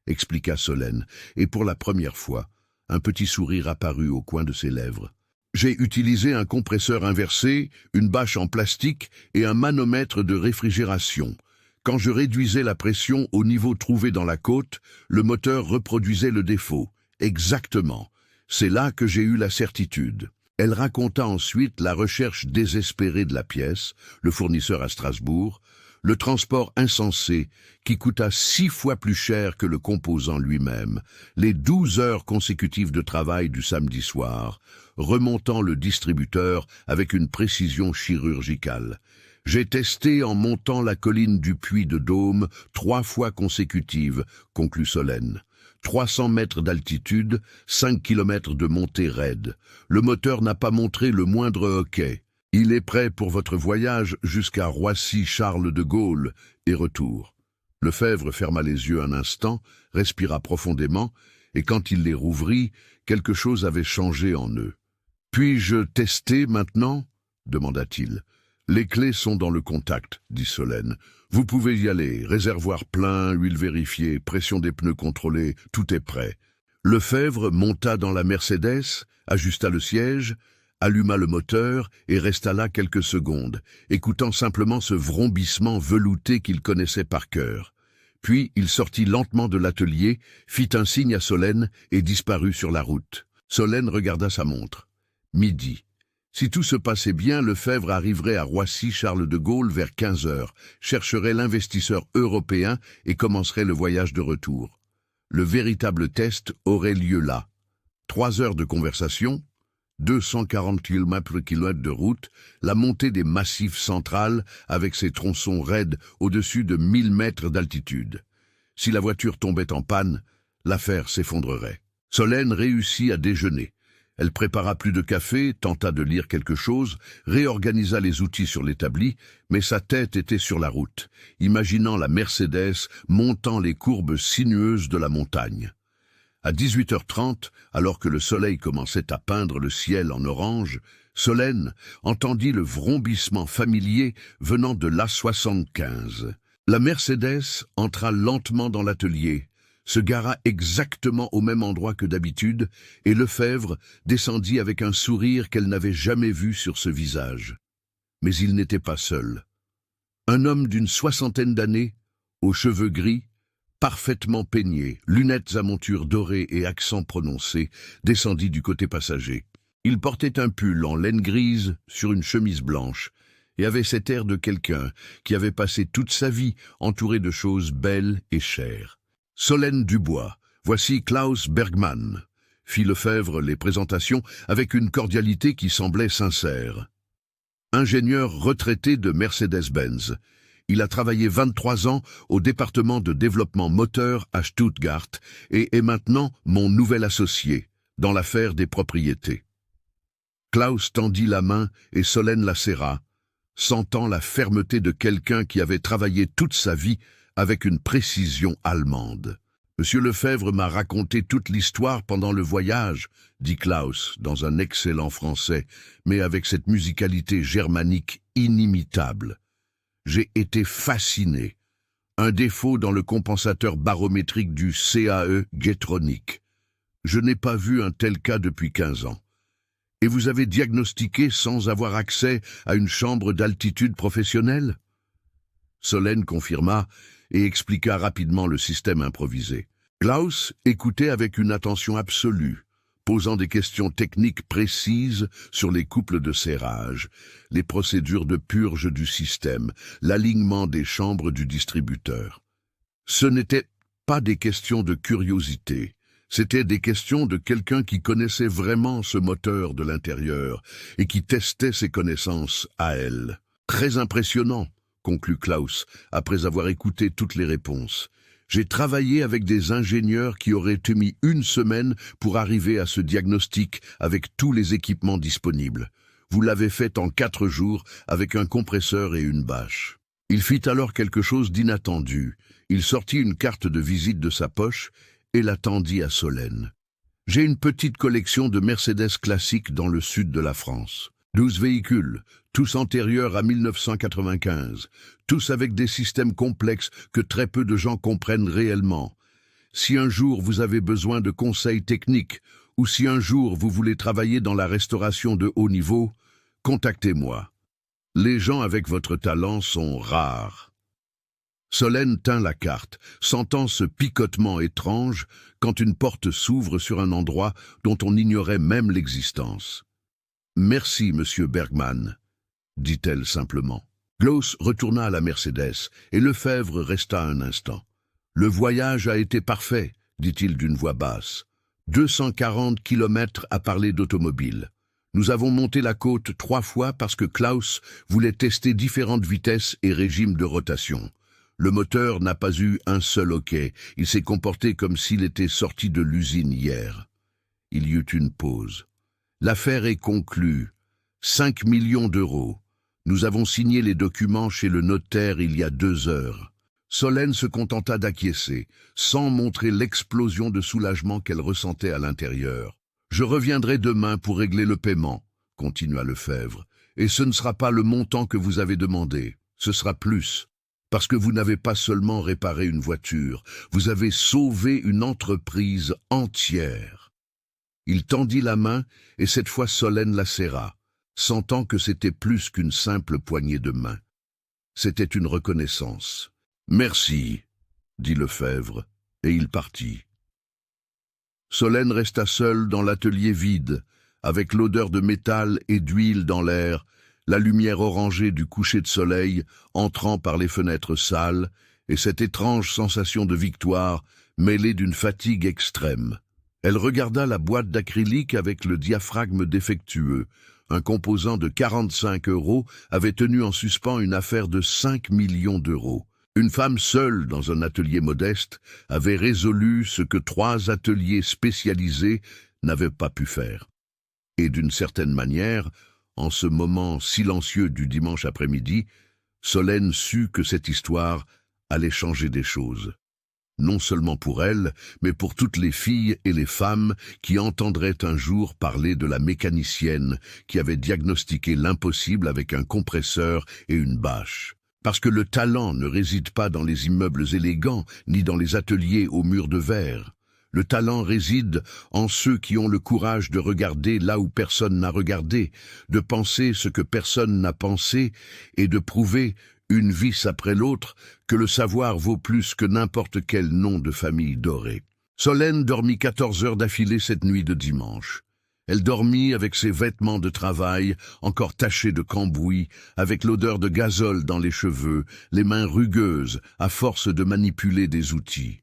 expliqua Solène, et pour la première fois, un petit sourire apparut au coin de ses lèvres. J'ai utilisé un compresseur inversé, une bâche en plastique et un manomètre de réfrigération. Quand je réduisais la pression au niveau trouvé dans la côte, le moteur reproduisait le défaut. Exactement. C'est là que j'ai eu la certitude. Elle raconta ensuite la recherche désespérée de la pièce, le fournisseur à Strasbourg, le transport insensé qui coûta 6 fois plus cher que le composant lui-même, les 12 heures consécutives de travail du samedi soir, remontant le distributeur avec une précision chirurgicale. J'ai testé en montant la colline du Puy de Dôme 3 fois consécutives, conclut Solène. 300 mètres d'altitude, 5 kilomètres de montée raide. Le moteur n'a pas montré le moindre hoquet. Il est prêt pour votre voyage jusqu'à Roissy-Charles de Gaulle et retour. Lefebvre ferma les yeux un instant, respira profondément, et quand il les rouvrit, quelque chose avait changé en eux. « Puis-je tester maintenant ?» demanda-t-il. « Les clés sont dans le contact, » dit Solène. « Vous pouvez y aller, réservoir plein, huile vérifiée, pression des pneus contrôlée, tout est prêt. » Lefebvre monta dans la Mercedes, ajusta le siège, alluma le moteur et resta là quelques secondes, écoutant simplement ce vrombissement velouté qu'il connaissait par cœur. Puis il sortit lentement de l'atelier, fit un signe à Solène et disparut sur la route. Solène regarda sa montre. Midi. Si tout se passait bien, Lefebvre arriverait à Roissy-Charles de Gaulle vers 15 heures, chercherait l'investisseur européen et commencerait le voyage de retour. Le véritable test aurait lieu là. 3 heures de conversation, 240 km/h de route, la montée des massifs centrales avec ses tronçons raides au-dessus de 1000 mètres d'altitude. Si la voiture tombait en panne, l'affaire s'effondrerait. Solène réussit à déjeuner. Elle prépara plus de café, tenta de lire quelque chose, réorganisa les outils sur l'établi, mais sa tête était sur la route, imaginant la Mercedes montant les courbes sinueuses de la montagne. À 18h30, alors que le soleil commençait à peindre le ciel en orange, Solène entendit le vrombissement familier venant de l'A75. La Mercedes entra lentement dans l'atelier, se gara exactement au même endroit que d'habitude, et Lefebvre descendit avec un sourire qu'elle n'avait jamais vu sur ce visage. Mais il n'était pas seul. Un homme d'une 60aine d'années, aux cheveux gris, parfaitement peigné, lunettes à monture dorée et accent prononcé, descendit du côté passager. Il portait un pull en laine grise sur une chemise blanche, et avait cet air de quelqu'un qui avait passé toute sa vie entouré de choses belles et chères. Solène Dubois, voici Klaus Bergmann, fit Lefebvre les présentations avec une cordialité qui semblait sincère. Ingénieur retraité de Mercedes-Benz, il a travaillé 23 ans au département de développement moteur à Stuttgart et est maintenant mon nouvel associé dans l'affaire des propriétés. Klaus tendit la main et Solène la serra, sentant la fermeté de quelqu'un qui avait travaillé toute sa vie avec une précision allemande. « Monsieur Lefebvre m'a raconté toute l'histoire pendant le voyage, » dit Klaus dans un excellent français, mais avec cette musicalité germanique inimitable. « J'ai été fasciné. Un défaut dans le compensateur barométrique du CAE Getronic. Je n'ai pas vu un tel cas depuis 15 ans. Et vous avez diagnostiqué sans avoir accès à une chambre d'altitude professionnelle ?» Solène confirma et expliqua rapidement le système improvisé. Klaus écoutait avec une attention absolue, posant des questions techniques précises sur les couples de serrage, les procédures de purge du système, l'alignement des chambres du distributeur. Ce n'étaient pas des questions de curiosité, c'étaient des questions de quelqu'un qui connaissait vraiment ce moteur de l'intérieur et qui testait ses connaissances à elle. Très impressionnant, conclut Klaus, après avoir écouté toutes les réponses. J'ai travaillé avec des ingénieurs qui auraient mis 1 semaine pour arriver à ce diagnostic avec tous les équipements disponibles. Vous l'avez fait en 4 jours avec un compresseur et une bâche. Il fit alors quelque chose d'inattendu. Il sortit une carte de visite de sa poche et la tendit à Solène. J'ai une petite collection de Mercedes classiques dans le sud de la France. 12 véhicules, tous antérieurs à 1995, tous avec des systèmes complexes que très peu de gens comprennent réellement. Si un jour vous avez besoin de conseils techniques, ou si un jour vous voulez travailler dans la restauration de haut niveau, contactez-moi. Les gens avec votre talent sont rares. Solène tint la carte, sentant ce picotement étrange quand une porte s'ouvre sur un endroit dont on ignorait même l'existence. « Merci, monsieur Bergmann », dit-elle simplement. Klaus retourna à la Mercedes et Lefebvre resta un instant. « Le voyage a été parfait », dit-il d'une voix basse. « 240 kilomètres à parler d'automobile. Nous avons monté la côte 3 fois parce que Klaus voulait tester différentes vitesses et régimes de rotation. Le moteur n'a pas eu un seul hoquet. Il s'est comporté comme s'il était sorti de l'usine hier. Il y eut une pause. L'affaire est conclue. 5 millions d'euros. Nous avons signé les documents chez le notaire il y a 2 heures. Solène se contenta d'acquiescer, sans montrer l'explosion de soulagement qu'elle ressentait à l'intérieur. « Je reviendrai demain pour régler le paiement », continua Lefebvre, « et ce ne sera pas le montant que vous avez demandé, ce sera plus, parce que vous n'avez pas seulement réparé une voiture, vous avez sauvé une entreprise entière. » Il tendit la main et cette fois Solène la serra, sentant que c'était plus qu'une simple poignée de main. C'était une reconnaissance. « Merci », dit Lefebvre, et il partit. Solène resta seule dans l'atelier vide, avec l'odeur de métal et d'huile dans l'air, la lumière orangée du coucher de soleil entrant par les fenêtres sales, et cette étrange sensation de victoire mêlée d'une fatigue extrême. Elle regarda la boîte d'acrylique avec le diaphragme défectueux. Un composant de 45 € avait tenu en suspens une affaire de 5 millions d'euros. Une femme seule dans un atelier modeste avait résolu ce que 3 ateliers spécialisés n'avaient pas pu faire. Et d'une certaine manière, en ce moment silencieux du dimanche après-midi, Solène sut que cette histoire allait changer des choses. Non seulement pour elle, mais pour toutes les filles et les femmes qui entendraient un jour parler de la mécanicienne qui avait diagnostiqué l'impossible avec un compresseur et une bâche. Parce que le talent ne réside pas dans les immeubles élégants, ni dans les ateliers aux murs de verre. Le talent réside en ceux qui ont le courage de regarder là où personne n'a regardé, de penser ce que personne n'a pensé et de prouver, une vis après l'autre, que le savoir vaut plus que n'importe quel nom de famille dorée. Solène dormit 14 heures d'affilée cette nuit de dimanche. Elle dormit avec ses vêtements de travail, encore tachés de cambouis, avec l'odeur de gazole dans les cheveux, les mains rugueuses, à force de manipuler des outils.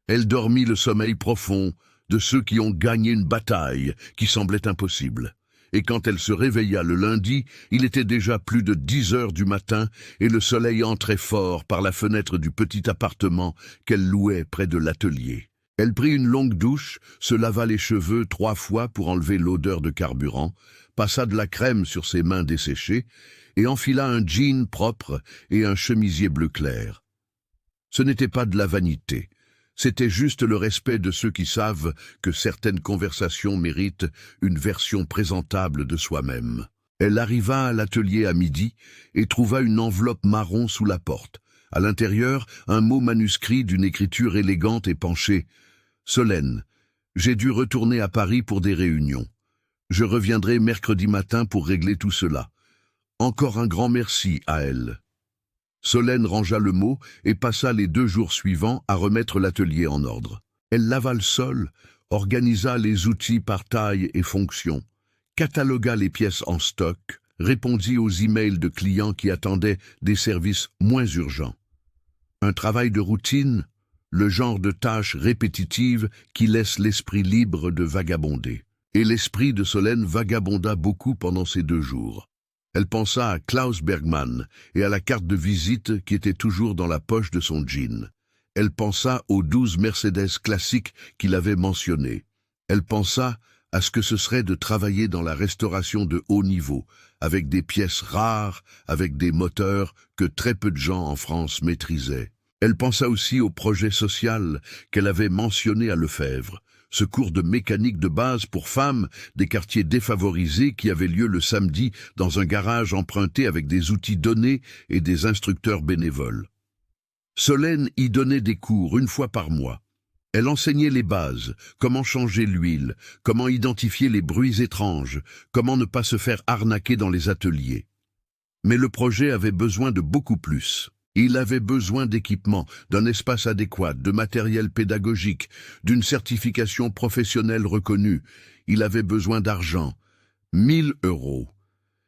Elle dormit le sommeil profond de ceux qui ont gagné une bataille qui semblait impossible. Et quand elle se réveilla le lundi, il était déjà plus de 10 heures du matin et le soleil entrait fort par la fenêtre du petit appartement qu'elle louait près de l'atelier. Elle prit une longue douche, se lava les cheveux 3 fois pour enlever l'odeur de carburant, passa de la crème sur ses mains desséchées et enfila un jean propre et un chemisier bleu clair. Ce n'était pas de la vanité, c'était juste le respect de ceux qui savent que certaines conversations méritent une version présentable de soi-même. Elle arriva à l'atelier à midi et trouva une enveloppe marron sous la porte. À l'intérieur, un mot manuscrit d'une écriture élégante et penchée. Solène, j'ai dû retourner à Paris pour des réunions. Je reviendrai mercredi matin pour régler tout cela. Encore un grand merci à elle. Solène rangea le mot et passa les 2 jours suivants à remettre l'atelier en ordre. Elle lava le sol, organisa les outils par taille et fonction, catalogua les pièces en stock, répondit aux emails de clients qui attendaient des services moins urgents. Un travail de routine, le genre de tâche répétitive qui laisse l'esprit libre de vagabonder. Et l'esprit de Solène vagabonda beaucoup pendant ces 2 jours. Elle pensa à Klaus Bergmann et à la carte de visite qui était toujours dans la poche de son jean. Elle pensa aux 12 Mercedes classiques qu'il avait mentionnées. Elle pensa à ce que ce serait de travailler dans la restauration de haut niveau, avec des pièces rares, avec des moteurs que très peu de gens en France maîtrisaient. Elle pensa aussi au projet social qu'elle avait mentionné à Lefebvre, ce cours de mécanique de base pour femmes des quartiers défavorisés qui avait lieu le samedi dans un garage emprunté avec des outils donnés et des instructeurs bénévoles. Solène y donnait des cours 1 fois par mois. Elle enseignait les bases, comment changer l'huile, comment identifier les bruits étranges, comment ne pas se faire arnaquer dans les ateliers. Mais le projet avait besoin de beaucoup plus. Il avait besoin d'équipements, d'un espace adéquat, de matériel pédagogique, d'une certification professionnelle reconnue. Il avait besoin d'argent. 1 000 €.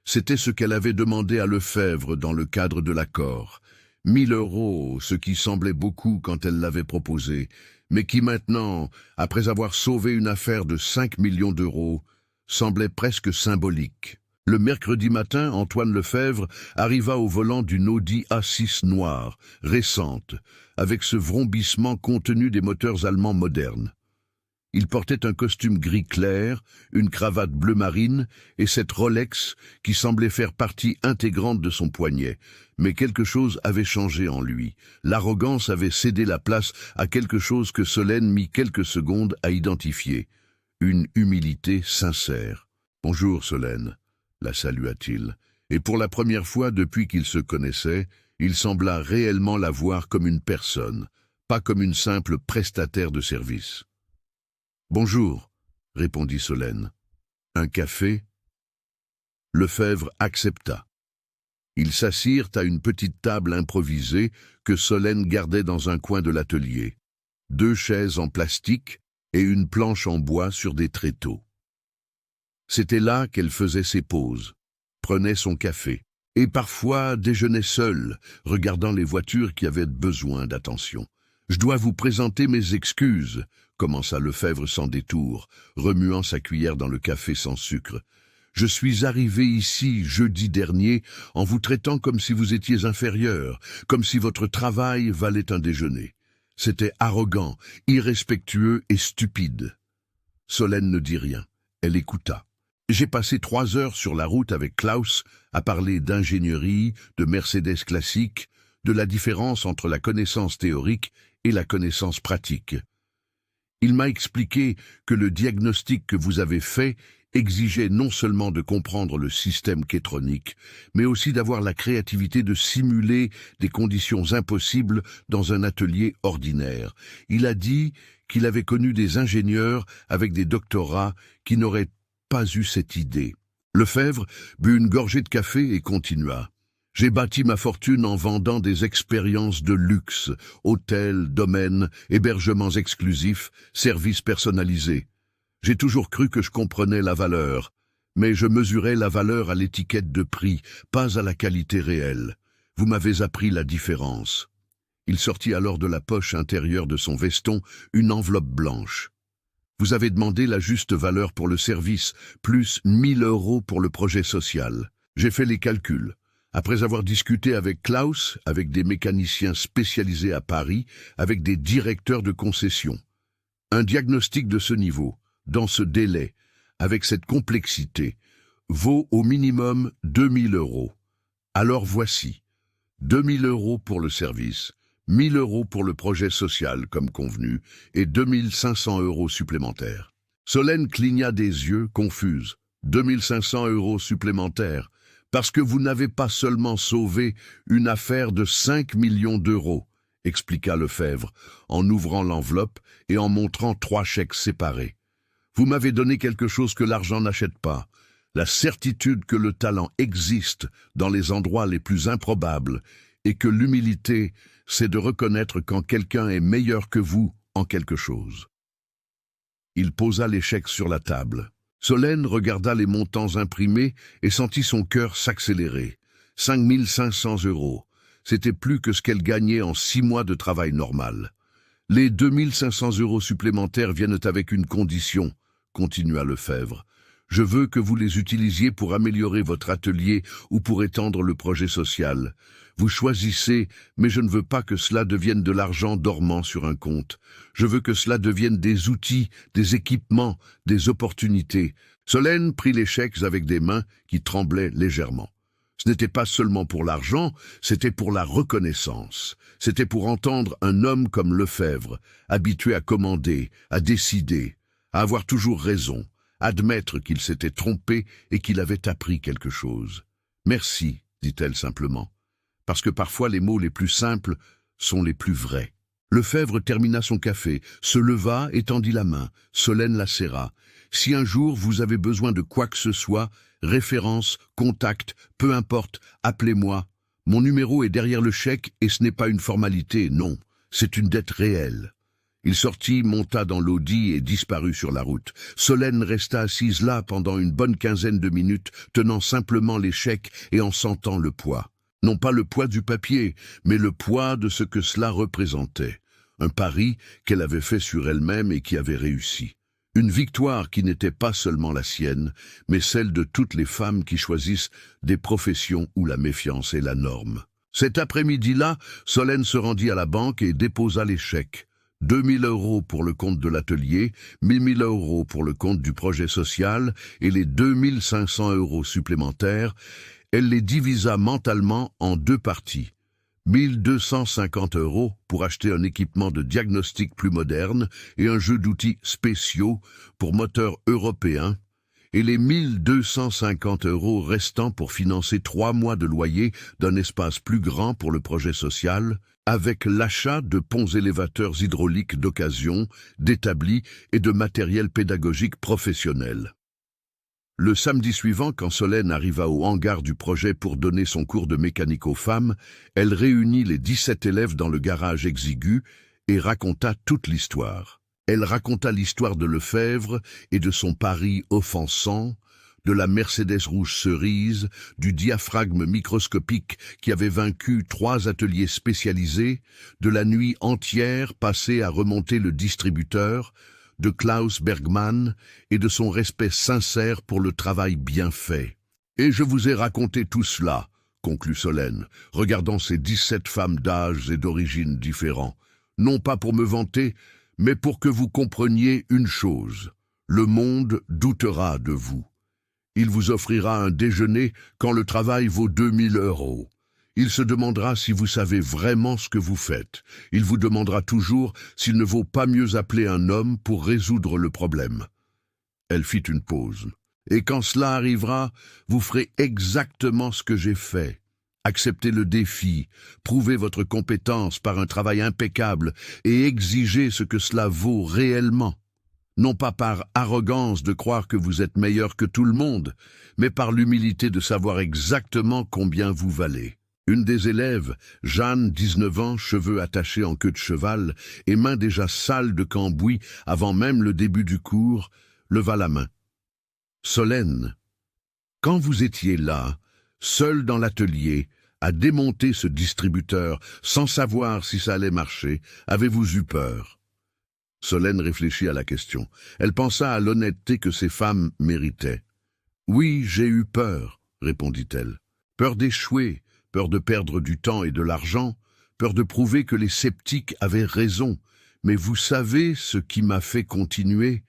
C'était ce qu'elle avait demandé à Lefebvre dans le cadre de l'accord. 1 000 €, ce qui semblait beaucoup quand elle l'avait proposé, mais qui maintenant, après avoir sauvé une affaire de 5 millions d'euros, semblait presque symbolique. Le mercredi matin, Antoine Lefebvre arriva au volant d'une Audi A6 noire, récente, avec ce vrombissement contenu des moteurs allemands modernes. Il portait un costume gris clair, une cravate bleu marine et cette Rolex qui semblait faire partie intégrante de son poignet. Mais quelque chose avait changé en lui. L'arrogance avait cédé la place à quelque chose que Solène mit quelques secondes à identifier. Une humilité sincère. « Bonjour Solène », la salua-t-il. Et pour la première fois depuis qu'ils se connaissaient, il sembla réellement la voir comme une personne, pas comme une simple prestataire de service. « Bonjour », répondit Solène. « Un café ?» Lefebvre accepta. Ils s'assirent à une petite table improvisée que Solène gardait dans un coin de l'atelier. 2 chaises en plastique et une planche en bois sur des tréteaux. C'était là qu'elle faisait ses pauses, prenait son café, et parfois déjeunait seule, regardant les voitures qui avaient besoin d'attention. « Je dois vous présenter mes excuses », commença Lefebvre sans détour, remuant sa cuillère dans le café sans sucre. « Je suis arrivé ici jeudi dernier en vous traitant comme si vous étiez inférieur, comme si votre travail valait un déjeuner. C'était arrogant, irrespectueux et stupide. » Solène ne dit rien. Elle écouta. « J'ai passé 3 heures sur la route avec Klaus à parler d'ingénierie, de Mercedes classique, de la différence entre la connaissance théorique et la connaissance pratique. Il m'a expliqué que le diagnostic que vous avez fait exigeait non seulement de comprendre le système kétronique, mais aussi d'avoir la créativité de simuler des conditions impossibles dans un atelier ordinaire. Il a dit qu'il avait connu des ingénieurs avec des doctorats qui n'auraient pas eu cette idée. » Lefebvre but une gorgée de café et continua. « J'ai bâti ma fortune en vendant des expériences de luxe, hôtels, domaines, hébergements exclusifs, services personnalisés. J'ai toujours cru que je comprenais la valeur, mais je mesurais la valeur à l'étiquette de prix, pas à la qualité réelle. Vous m'avez appris la différence. » Il sortit alors de la poche intérieure de son veston une enveloppe blanche. « Vous avez demandé la juste valeur pour le service, plus 1 000 € pour le projet social. J'ai fait les calculs. Après avoir discuté avec Klaus, avec des mécaniciens spécialisés à Paris, avec des directeurs de concession. Un diagnostic de ce niveau, dans ce délai, avec cette complexité, vaut au minimum 2 000 €. Alors voici, 2 000 € pour le service, 1 000 € pour le projet social comme convenu, et 2 500 € supplémentaires. » Solène cligna des yeux, confuse. 2 500 € supplémentaires, parce que vous n'avez pas seulement sauvé une affaire de 5 millions d'euros, expliqua Lefebvre, en ouvrant l'enveloppe et en montrant 3 chèques séparés. Vous m'avez donné quelque chose que l'argent n'achète pas, la certitude que le talent existe dans les endroits les plus improbables et que l'humilité, c'est de reconnaître quand quelqu'un est meilleur que vous en quelque chose. Il posa les chèques sur la table. Solène regarda les montants imprimés et sentit son cœur s'accélérer. 5 500 €. C'était plus que ce qu'elle gagnait en 6 mois de travail normal. Les 2 500 € supplémentaires viennent avec une condition, continua Lefebvre. Je veux que vous les utilisiez pour améliorer votre atelier ou pour étendre le projet social. Vous choisissez, mais je ne veux pas que cela devienne de l'argent dormant sur un compte. Je veux que cela devienne des outils, des équipements, des opportunités. » Solène prit les chèques avec des mains qui tremblaient légèrement. Ce n'était pas seulement pour l'argent, c'était pour la reconnaissance. C'était pour entendre un homme comme Lefebvre, habitué à commander, à décider, à avoir toujours raison, admettre qu'il s'était trompé et qu'il avait appris quelque chose. « Merci », dit-elle simplement, parce que parfois les mots les plus simples sont les plus vrais. Lefebvre termina son café, se leva et tendit la main. Solène la serra. « Si un jour vous avez besoin de quoi que ce soit, référence, contact, peu importe, appelez-moi. Mon numéro est derrière le chèque et ce n'est pas une formalité, non, c'est une dette réelle. » Il sortit, monta dans l'Audi et disparut sur la route. Solène resta assise là pendant une bonne quinzaine de minutes, tenant simplement les chèques et en sentant le poids. Non pas le poids du papier, mais le poids de ce que cela représentait. Un pari qu'elle avait fait sur elle-même et qui avait réussi. Une victoire qui n'était pas seulement la sienne, mais celle de toutes les femmes qui choisissent des professions où la méfiance est la norme. Cet après-midi-là, Solène se rendit à la banque et déposa les chèques. 2000 € pour le compte de l'atelier, 1000 € pour le compte du projet social et les 2500 € supplémentaires. Elle les divisa mentalement en deux parties. 1250 € pour acheter un équipement de diagnostic plus moderne et un jeu d'outils spéciaux pour moteurs européens, et les 1250 € restants pour financer 3 mois de loyer d'un espace plus grand pour le projet social, avec l'achat de ponts élévateurs hydrauliques d'occasion, d'établis et de matériel pédagogique professionnel. Le samedi suivant, quand Solène arriva au hangar du projet pour donner son cours de mécanique aux femmes, elle réunit les 17 élèves dans le garage exigu et raconta toute l'histoire. Elle raconta l'histoire de Lefebvre et de son pari offensant, de la Mercedes rouge cerise, du diaphragme microscopique qui avait vaincu 3 ateliers spécialisés, de la nuit entière passée à remonter le distributeur, de Klaus Bergmann et de son respect sincère pour le travail bien fait. « Et je vous ai raconté tout cela, » conclut Solène, regardant ces 17 femmes d'âges et d'origines différents, non pas pour me vanter, mais pour que vous compreniez une chose. Le monde doutera de vous. Il vous offrira un déjeuner quand le travail vaut 2000 €. Il se demandera si vous savez vraiment ce que vous faites. Il vous demandera toujours s'il ne vaut pas mieux appeler un homme pour résoudre le problème. Elle fit une pause. Et quand cela arrivera, vous ferez exactement ce que j'ai fait. Acceptez le défi, prouvez votre compétence par un travail impeccable et exigez ce que cela vaut réellement. Non pas par arrogance de croire que vous êtes meilleur que tout le monde, mais par l'humilité de savoir exactement combien vous valez. Une des élèves, Jeanne, 19 ans, cheveux attachés en queue de cheval et mains déjà sales de cambouis avant même le début du cours, leva la main. « Solène, quand vous étiez là, seule dans l'atelier, à démonter ce distributeur sans savoir si ça allait marcher, avez-vous eu peur ?» Solène réfléchit à la question. Elle pensa à l'honnêteté que ces femmes méritaient. « Oui, j'ai eu peur, » répondit-elle. « Peur d'échouer, peur de perdre du temps et de l'argent, peur de prouver que les sceptiques avaient raison. Mais vous savez ce qui m'a fait continuer?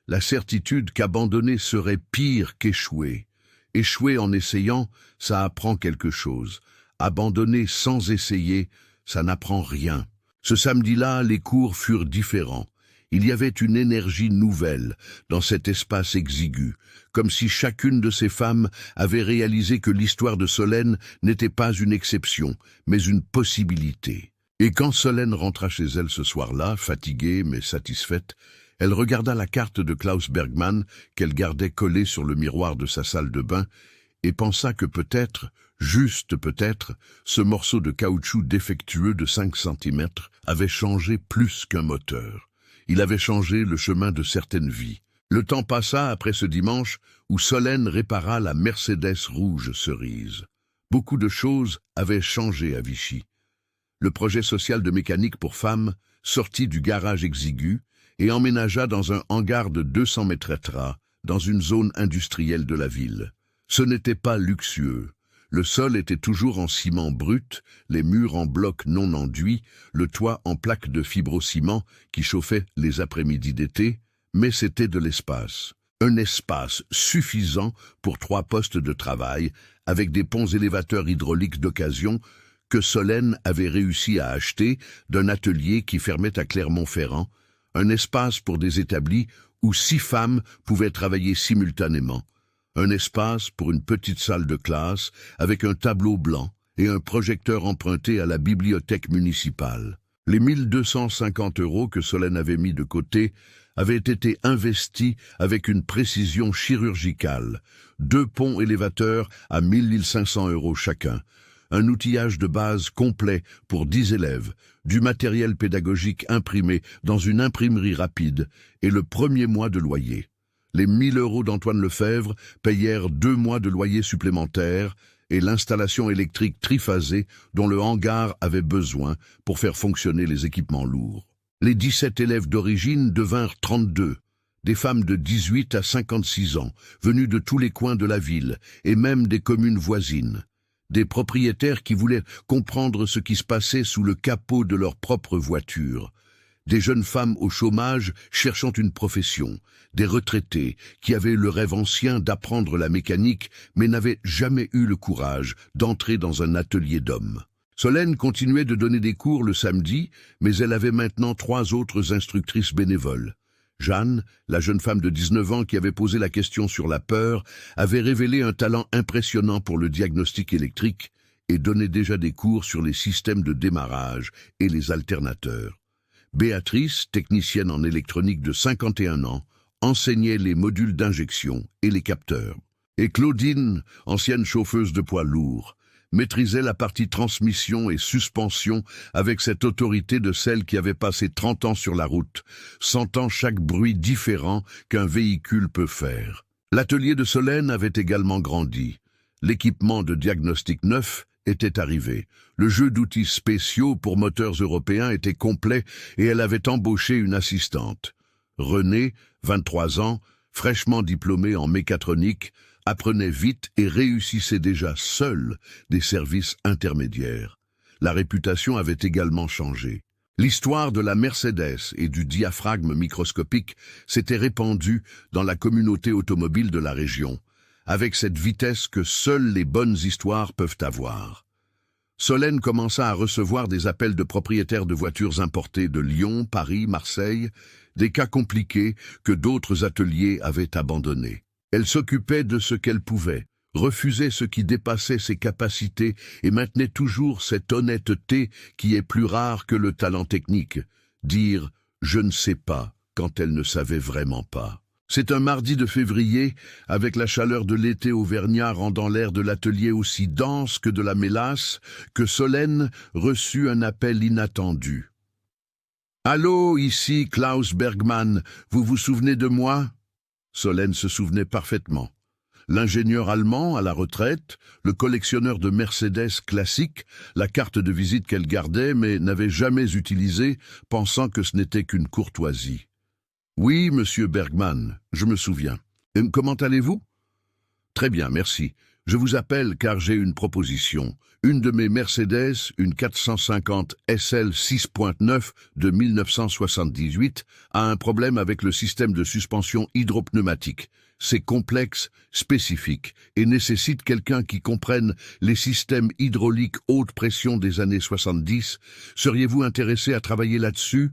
La certitude qu'abandonner serait pire qu'échouer. Échouer en essayant, ça apprend quelque chose. Abandonner sans essayer, ça n'apprend rien. Ce samedi-là, les cours furent différents. Il y avait une énergie nouvelle dans cet espace exigu, comme si chacune de ces femmes avait réalisé que l'histoire de Solène n'était pas une exception, mais une possibilité. Et quand Solène rentra chez elle ce soir-là, fatiguée mais satisfaite, elle regarda la carte de Klaus Bergmann qu'elle gardait collée sur le miroir de sa salle de bain et pensa que peut-être, juste peut-être, ce morceau de caoutchouc défectueux de 5 cm avait changé plus qu'un moteur. Il avait changé le chemin de certaines vies. Le temps passa après ce dimanche où Solène répara la Mercedes rouge cerise. Beaucoup de choses avaient changé à Vichy. Le projet social de mécanique pour femmes sortit du garage exigu et emménagea dans un hangar de 200 mètres² dans une zone industrielle de la ville. Ce n'était pas luxueux. Le sol était toujours en ciment brut, les murs en blocs non enduits, le toit en plaques de fibrociment qui chauffait les après-midi d'été, mais c'était de l'espace. Un espace suffisant pour 3 postes de travail, avec des ponts élévateurs hydrauliques d'occasion que Solène avait réussi à acheter d'un atelier qui fermait à Clermont-Ferrand, un espace pour des établis où 6 femmes pouvaient travailler simultanément. Un espace pour une petite salle de classe avec un tableau blanc et un projecteur emprunté à la bibliothèque municipale. Les 1250 € que Solène avait mis de côté avaient été investis avec une précision chirurgicale. 2 ponts élévateurs à 1500 € chacun. Un outillage de base complet pour 10 élèves, du matériel pédagogique imprimé dans une imprimerie rapide et le premier mois de loyer. Les 1000 € d'Antoine Lefebvre payèrent 2 mois de loyer supplémentaires et l'installation électrique triphasée dont le hangar avait besoin pour faire fonctionner les équipements lourds. Les 17 élèves d'origine devinrent 32, Des femmes de 18 à 56 ans, venues de tous les coins de la ville, et même des communes voisines. Des propriétaires qui voulaient comprendre ce qui se passait sous le capot de leur propre voiture. Des jeunes femmes au chômage cherchant une profession. Des retraités qui avaient le rêve ancien d'apprendre la mécanique, mais n'avaient jamais eu le courage d'entrer dans un atelier d'hommes. Solène continuait de donner des cours le samedi, mais elle avait maintenant 3 autres instructrices bénévoles. Jeanne, la jeune femme de 19 ans qui avait posé la question sur la peur, avait révélé un talent impressionnant pour le diagnostic électrique et donnait déjà des cours sur les systèmes de démarrage et les alternateurs. Béatrice, technicienne en électronique de 51 ans, enseignait les modules d'injection et les capteurs. Et Claudine, ancienne chauffeuse de poids lourds, maîtrisait la partie transmission et suspension avec cette autorité de celle qui avait passé 30 ans sur la route, sentant chaque bruit différent qu'un véhicule peut faire. L'atelier de Solène avait également grandi. L'équipement de diagnostic neuf était arrivé. Le jeu d'outils spéciaux pour moteurs européens était complet et elle avait embauché une assistante. Renée, 23 ans, fraîchement diplômée en mécatronique, apprenait vite et réussissait déjà seule des services intermédiaires. La réputation avait également changé. L'histoire de la Mercedes et du diaphragme microscopique s'était répandue dans la communauté automobile de la région, avec cette vitesse que seules les bonnes histoires peuvent avoir. Solène commença à recevoir des appels de propriétaires de voitures importées de Lyon, Paris, Marseille, des cas compliqués que d'autres ateliers avaient abandonnés. Elle s'occupait de ce qu'elle pouvait, refusait ce qui dépassait ses capacités et maintenait toujours cette honnêteté qui est plus rare que le talent technique, dire « je ne sais pas » quand elle ne savait vraiment pas. C'est un mardi de février, avec la chaleur de l'été auvergnat rendant l'air de l'atelier aussi dense que de la mélasse, que Solène reçut un appel inattendu. « Allô, ici Klaus Bergmann, vous vous souvenez de moi ?» Solène se souvenait parfaitement. L'ingénieur allemand à la retraite, le collectionneur de Mercedes classiques, la carte de visite qu'elle gardait mais n'avait jamais utilisée, pensant que ce n'était qu'une courtoisie. « Oui, monsieur Bergmann, je me souviens. Comment allez-vous ?»« Très bien, merci. Je vous appelle car j'ai une proposition. Une de mes Mercedes, une 450 SL 6.9 de 1978, a un problème avec le système de suspension hydropneumatique. C'est complexe, spécifique et nécessite quelqu'un qui comprenne les systèmes hydrauliques haute pression des années 70. Seriez-vous intéressé à travailler là-dessus?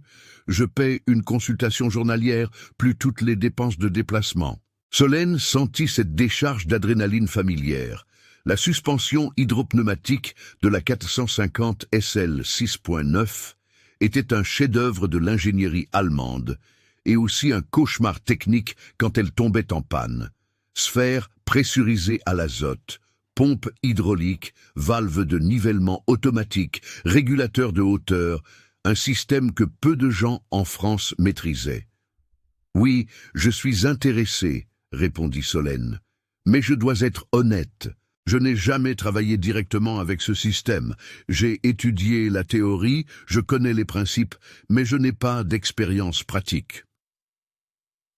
Je paie une consultation journalière, plus toutes les dépenses de déplacement. » Solène sentit cette décharge d'adrénaline familière. La suspension hydropneumatique de la 450 SL 6.9 était un chef-d'œuvre de l'ingénierie allemande et aussi un cauchemar technique quand elle tombait en panne. Sphère pressurisée à l'azote, pompe hydraulique, valve de nivellement automatique, régulateur de hauteur, un système que peu de gens en France maîtrisaient. « Oui, je suis intéressé, » répondit Solène. « Mais je dois être honnête. Je n'ai jamais travaillé directement avec ce système. J'ai étudié la théorie, je connais les principes, mais je n'ai pas d'expérience pratique. »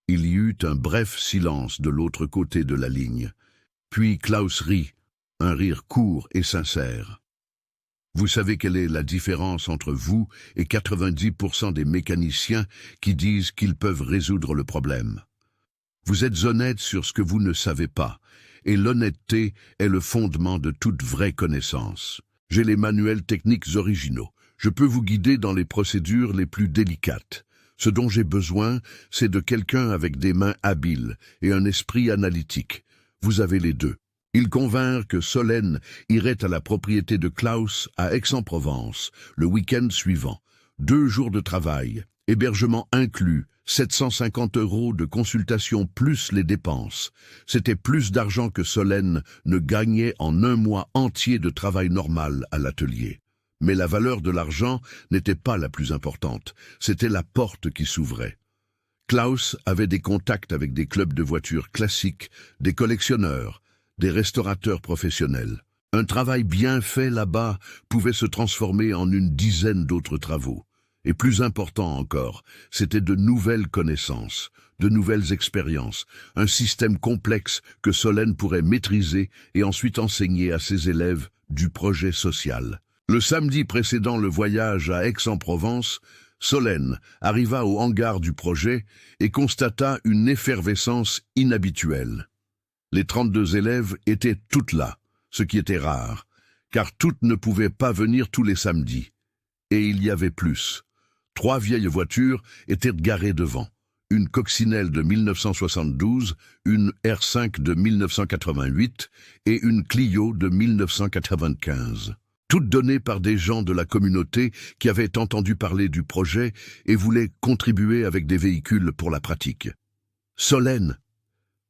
Il y eut un bref silence de l'autre côté de la ligne. Puis Klaus rit, un rire court et sincère. « Vous savez quelle est la différence entre vous et 90% des mécaniciens qui disent qu'ils peuvent résoudre le problème. Vous êtes honnête sur ce que vous ne savez pas, et l'honnêteté est le fondement de toute vraie connaissance. J'ai les manuels techniques originaux. Je peux vous guider dans les procédures les plus délicates. Ce dont j'ai besoin, c'est de quelqu'un avec des mains habiles et un esprit analytique. Vous avez les deux. » Ils convinrent que Solène irait à la propriété de Klaus à Aix-en-Provence le week-end suivant. 2 jours de travail, hébergement inclus, 750 € de consultation plus les dépenses. C'était plus d'argent que Solène ne gagnait en 1 mois entier de travail normal à l'atelier. Mais la valeur de l'argent n'était pas la plus importante, c'était la porte qui s'ouvrait. Klaus avait des contacts avec des clubs de voitures classiques, des collectionneurs, des restaurateurs professionnels. Un travail bien fait là-bas pouvait se transformer en une dizaine d'autres travaux. Et plus important encore, c'était de nouvelles connaissances, de nouvelles expériences, un système complexe que Solène pourrait maîtriser et ensuite enseigner à ses élèves du projet social. Le samedi précédant le voyage à Aix-en-Provence, Solène arriva au hangar du projet et constata une effervescence inhabituelle. Les 32 élèves étaient toutes là, ce qui était rare, car toutes ne pouvaient pas venir tous les samedis. Et il y avait plus. 3 vieilles voitures étaient garées devant. Une coccinelle de 1972, une R5 de 1988 et une Clio de 1995. Toutes données par des gens de la communauté qui avaient entendu parler du projet et voulaient contribuer avec des véhicules pour la pratique. Solène!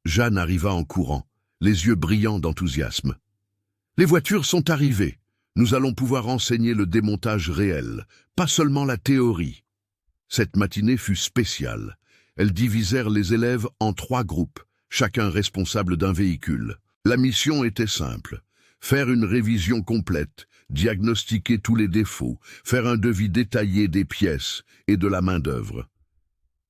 Jeanne arriva en courant, les yeux brillants d'enthousiasme. Les voitures sont arrivées. Nous allons pouvoir enseigner le démontage réel, pas seulement la théorie. Cette matinée fut spéciale. Elles divisèrent les élèves en 3 groupes, chacun responsable d'un véhicule. La mission était simple. Faire une révision complète, diagnostiquer tous les défauts, faire un devis détaillé des pièces et de la main-d'œuvre.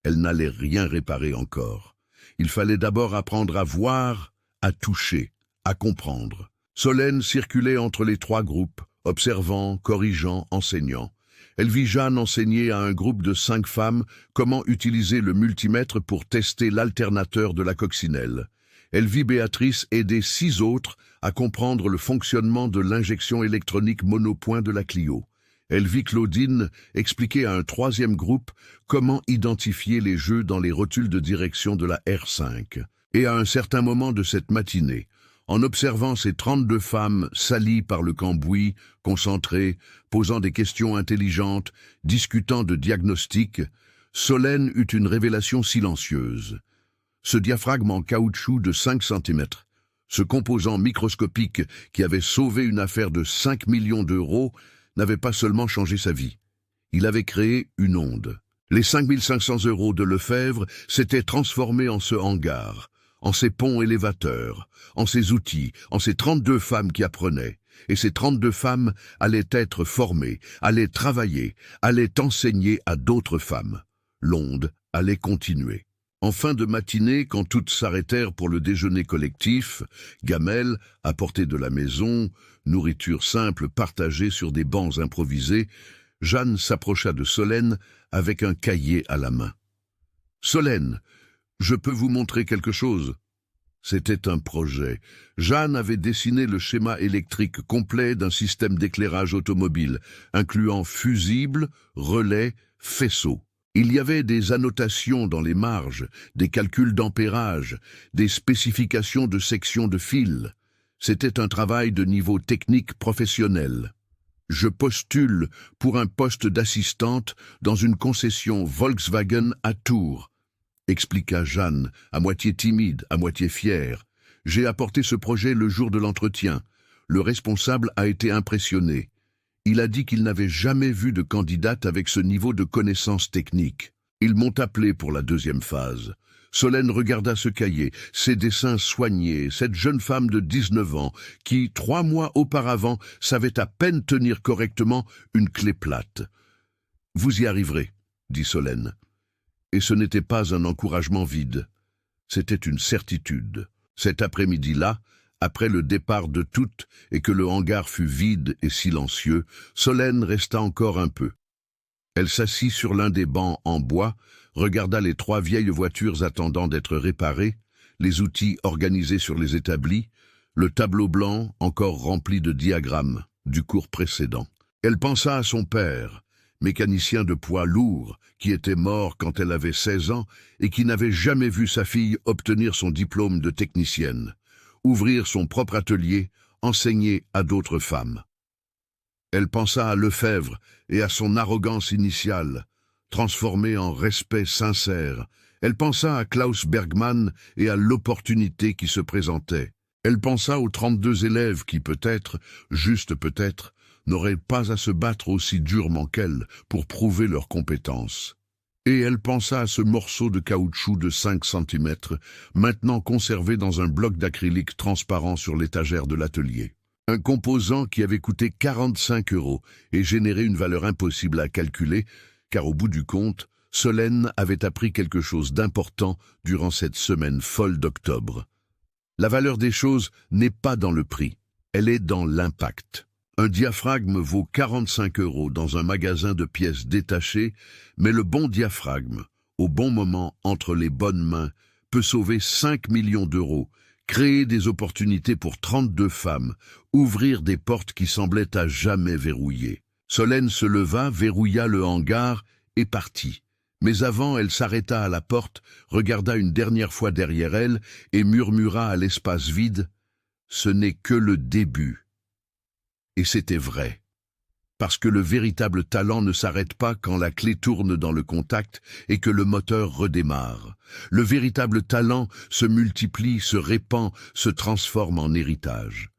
Elles n'allaient rien réparer encore. Il fallait d'abord apprendre à voir, à toucher, à comprendre. Solène circulait entre les 3 groupes, observant, corrigeant, enseignant. Elle vit Jeanne enseigner à un groupe de 5 femmes comment utiliser le multimètre pour tester l'alternateur de la coccinelle. Elle vit Béatrice aider 6 autres à comprendre le fonctionnement de l'injection électronique monopoint de la Clio. Elle vit Claudine expliquer à un 3e groupe comment identifier les jeux dans les rotules de direction de la R5. Et à un certain moment de cette matinée, en observant ces 32 femmes salies par le cambouis, concentrées, posant des questions intelligentes, discutant de diagnostics, Solène eut une révélation silencieuse. Ce diaphragme en caoutchouc de 5 cm, ce composant microscopique qui avait sauvé une affaire de 5 millions d'euros, n'avait pas seulement changé sa vie. Il avait créé une onde. Les 5 500 € de Lefebvre s'étaient transformés en ce hangar, en ces ponts élévateurs, en ces outils, en ces 32 femmes qui apprenaient. Et ces 32 femmes allaient être formées, allaient travailler, allaient enseigner à d'autres femmes. L'onde allait continuer. En fin de matinée, quand toutes s'arrêtèrent pour le déjeuner collectif, gamelles, apportées de la maison, nourriture simple partagée sur des bancs improvisés, Jeanne s'approcha de Solène avec un cahier à la main. « Solène, je peux vous montrer quelque chose ?» C'était un projet. Jeanne avait dessiné le schéma électrique complet d'un système d'éclairage automobile, incluant fusible, relais, faisceau. Il y avait des annotations dans les marges, des calculs d'ampérage, des spécifications de sections de fil. C'était un travail de niveau technique professionnel. Je postule pour un poste d'assistante dans une concession Volkswagen à Tours, expliqua Jeanne, à moitié timide, à moitié fière. J'ai apporté ce projet le jour de l'entretien. Le responsable a été impressionné. Il a dit qu'il n'avait jamais vu de candidate avec ce niveau de connaissances techniques. Ils m'ont appelé pour la 2e phase. Solène regarda ce cahier, ses dessins soignés, cette jeune femme de 19 ans qui, 3 mois auparavant, savait à peine tenir correctement une clé plate. « Vous y arriverez », dit Solène. Et ce n'était pas un encouragement vide. C'était une certitude. Cet après-midi-là, après le départ de toutes et que le hangar fut vide et silencieux, Solène resta encore un peu. Elle s'assit sur l'un des bancs en bois, regarda les 3 vieilles voitures attendant d'être réparées, les outils organisés sur les établis, le tableau blanc encore rempli de diagrammes du cours précédent. Elle pensa à son père, mécanicien de poids lourd, qui était mort quand elle avait 16 ans et qui n'avait jamais vu sa fille obtenir son diplôme de technicienne, ouvrir son propre atelier, enseigner à d'autres femmes. Elle pensa à Lefebvre et à son arrogance initiale, transformée en respect sincère. Elle pensa à Klaus Bergmann et à l'opportunité qui se présentait. Elle pensa aux 32 élèves qui peut-être, juste peut-être, n'auraient pas à se battre aussi durement qu'elle pour prouver leurs compétences. Et elle pensa à ce morceau de caoutchouc de 5 cm, maintenant conservé dans un bloc d'acrylique transparent sur l'étagère de l'atelier. Un composant qui avait coûté 45 € et généré une valeur impossible à calculer, car au bout du compte, Solène avait appris quelque chose d'important durant cette semaine folle d'octobre. La valeur des choses n'est pas dans le prix, elle est dans l'impact. Un diaphragme vaut 45 € dans un magasin de pièces détachées, mais le bon diaphragme, au bon moment, entre les bonnes mains, peut sauver 5 millions d'euros, créer des opportunités pour 32 femmes, ouvrir des portes qui semblaient à jamais verrouillées. Solène se leva, verrouilla le hangar et partit. Mais avant, elle s'arrêta à la porte, regarda une dernière fois derrière elle et murmura à l'espace vide « Ce n'est que le début ». Et c'était vrai. Parce que le véritable talent ne s'arrête pas quand la clé tourne dans le contact et que le moteur redémarre. Le véritable talent se multiplie, se répand, se transforme en héritage.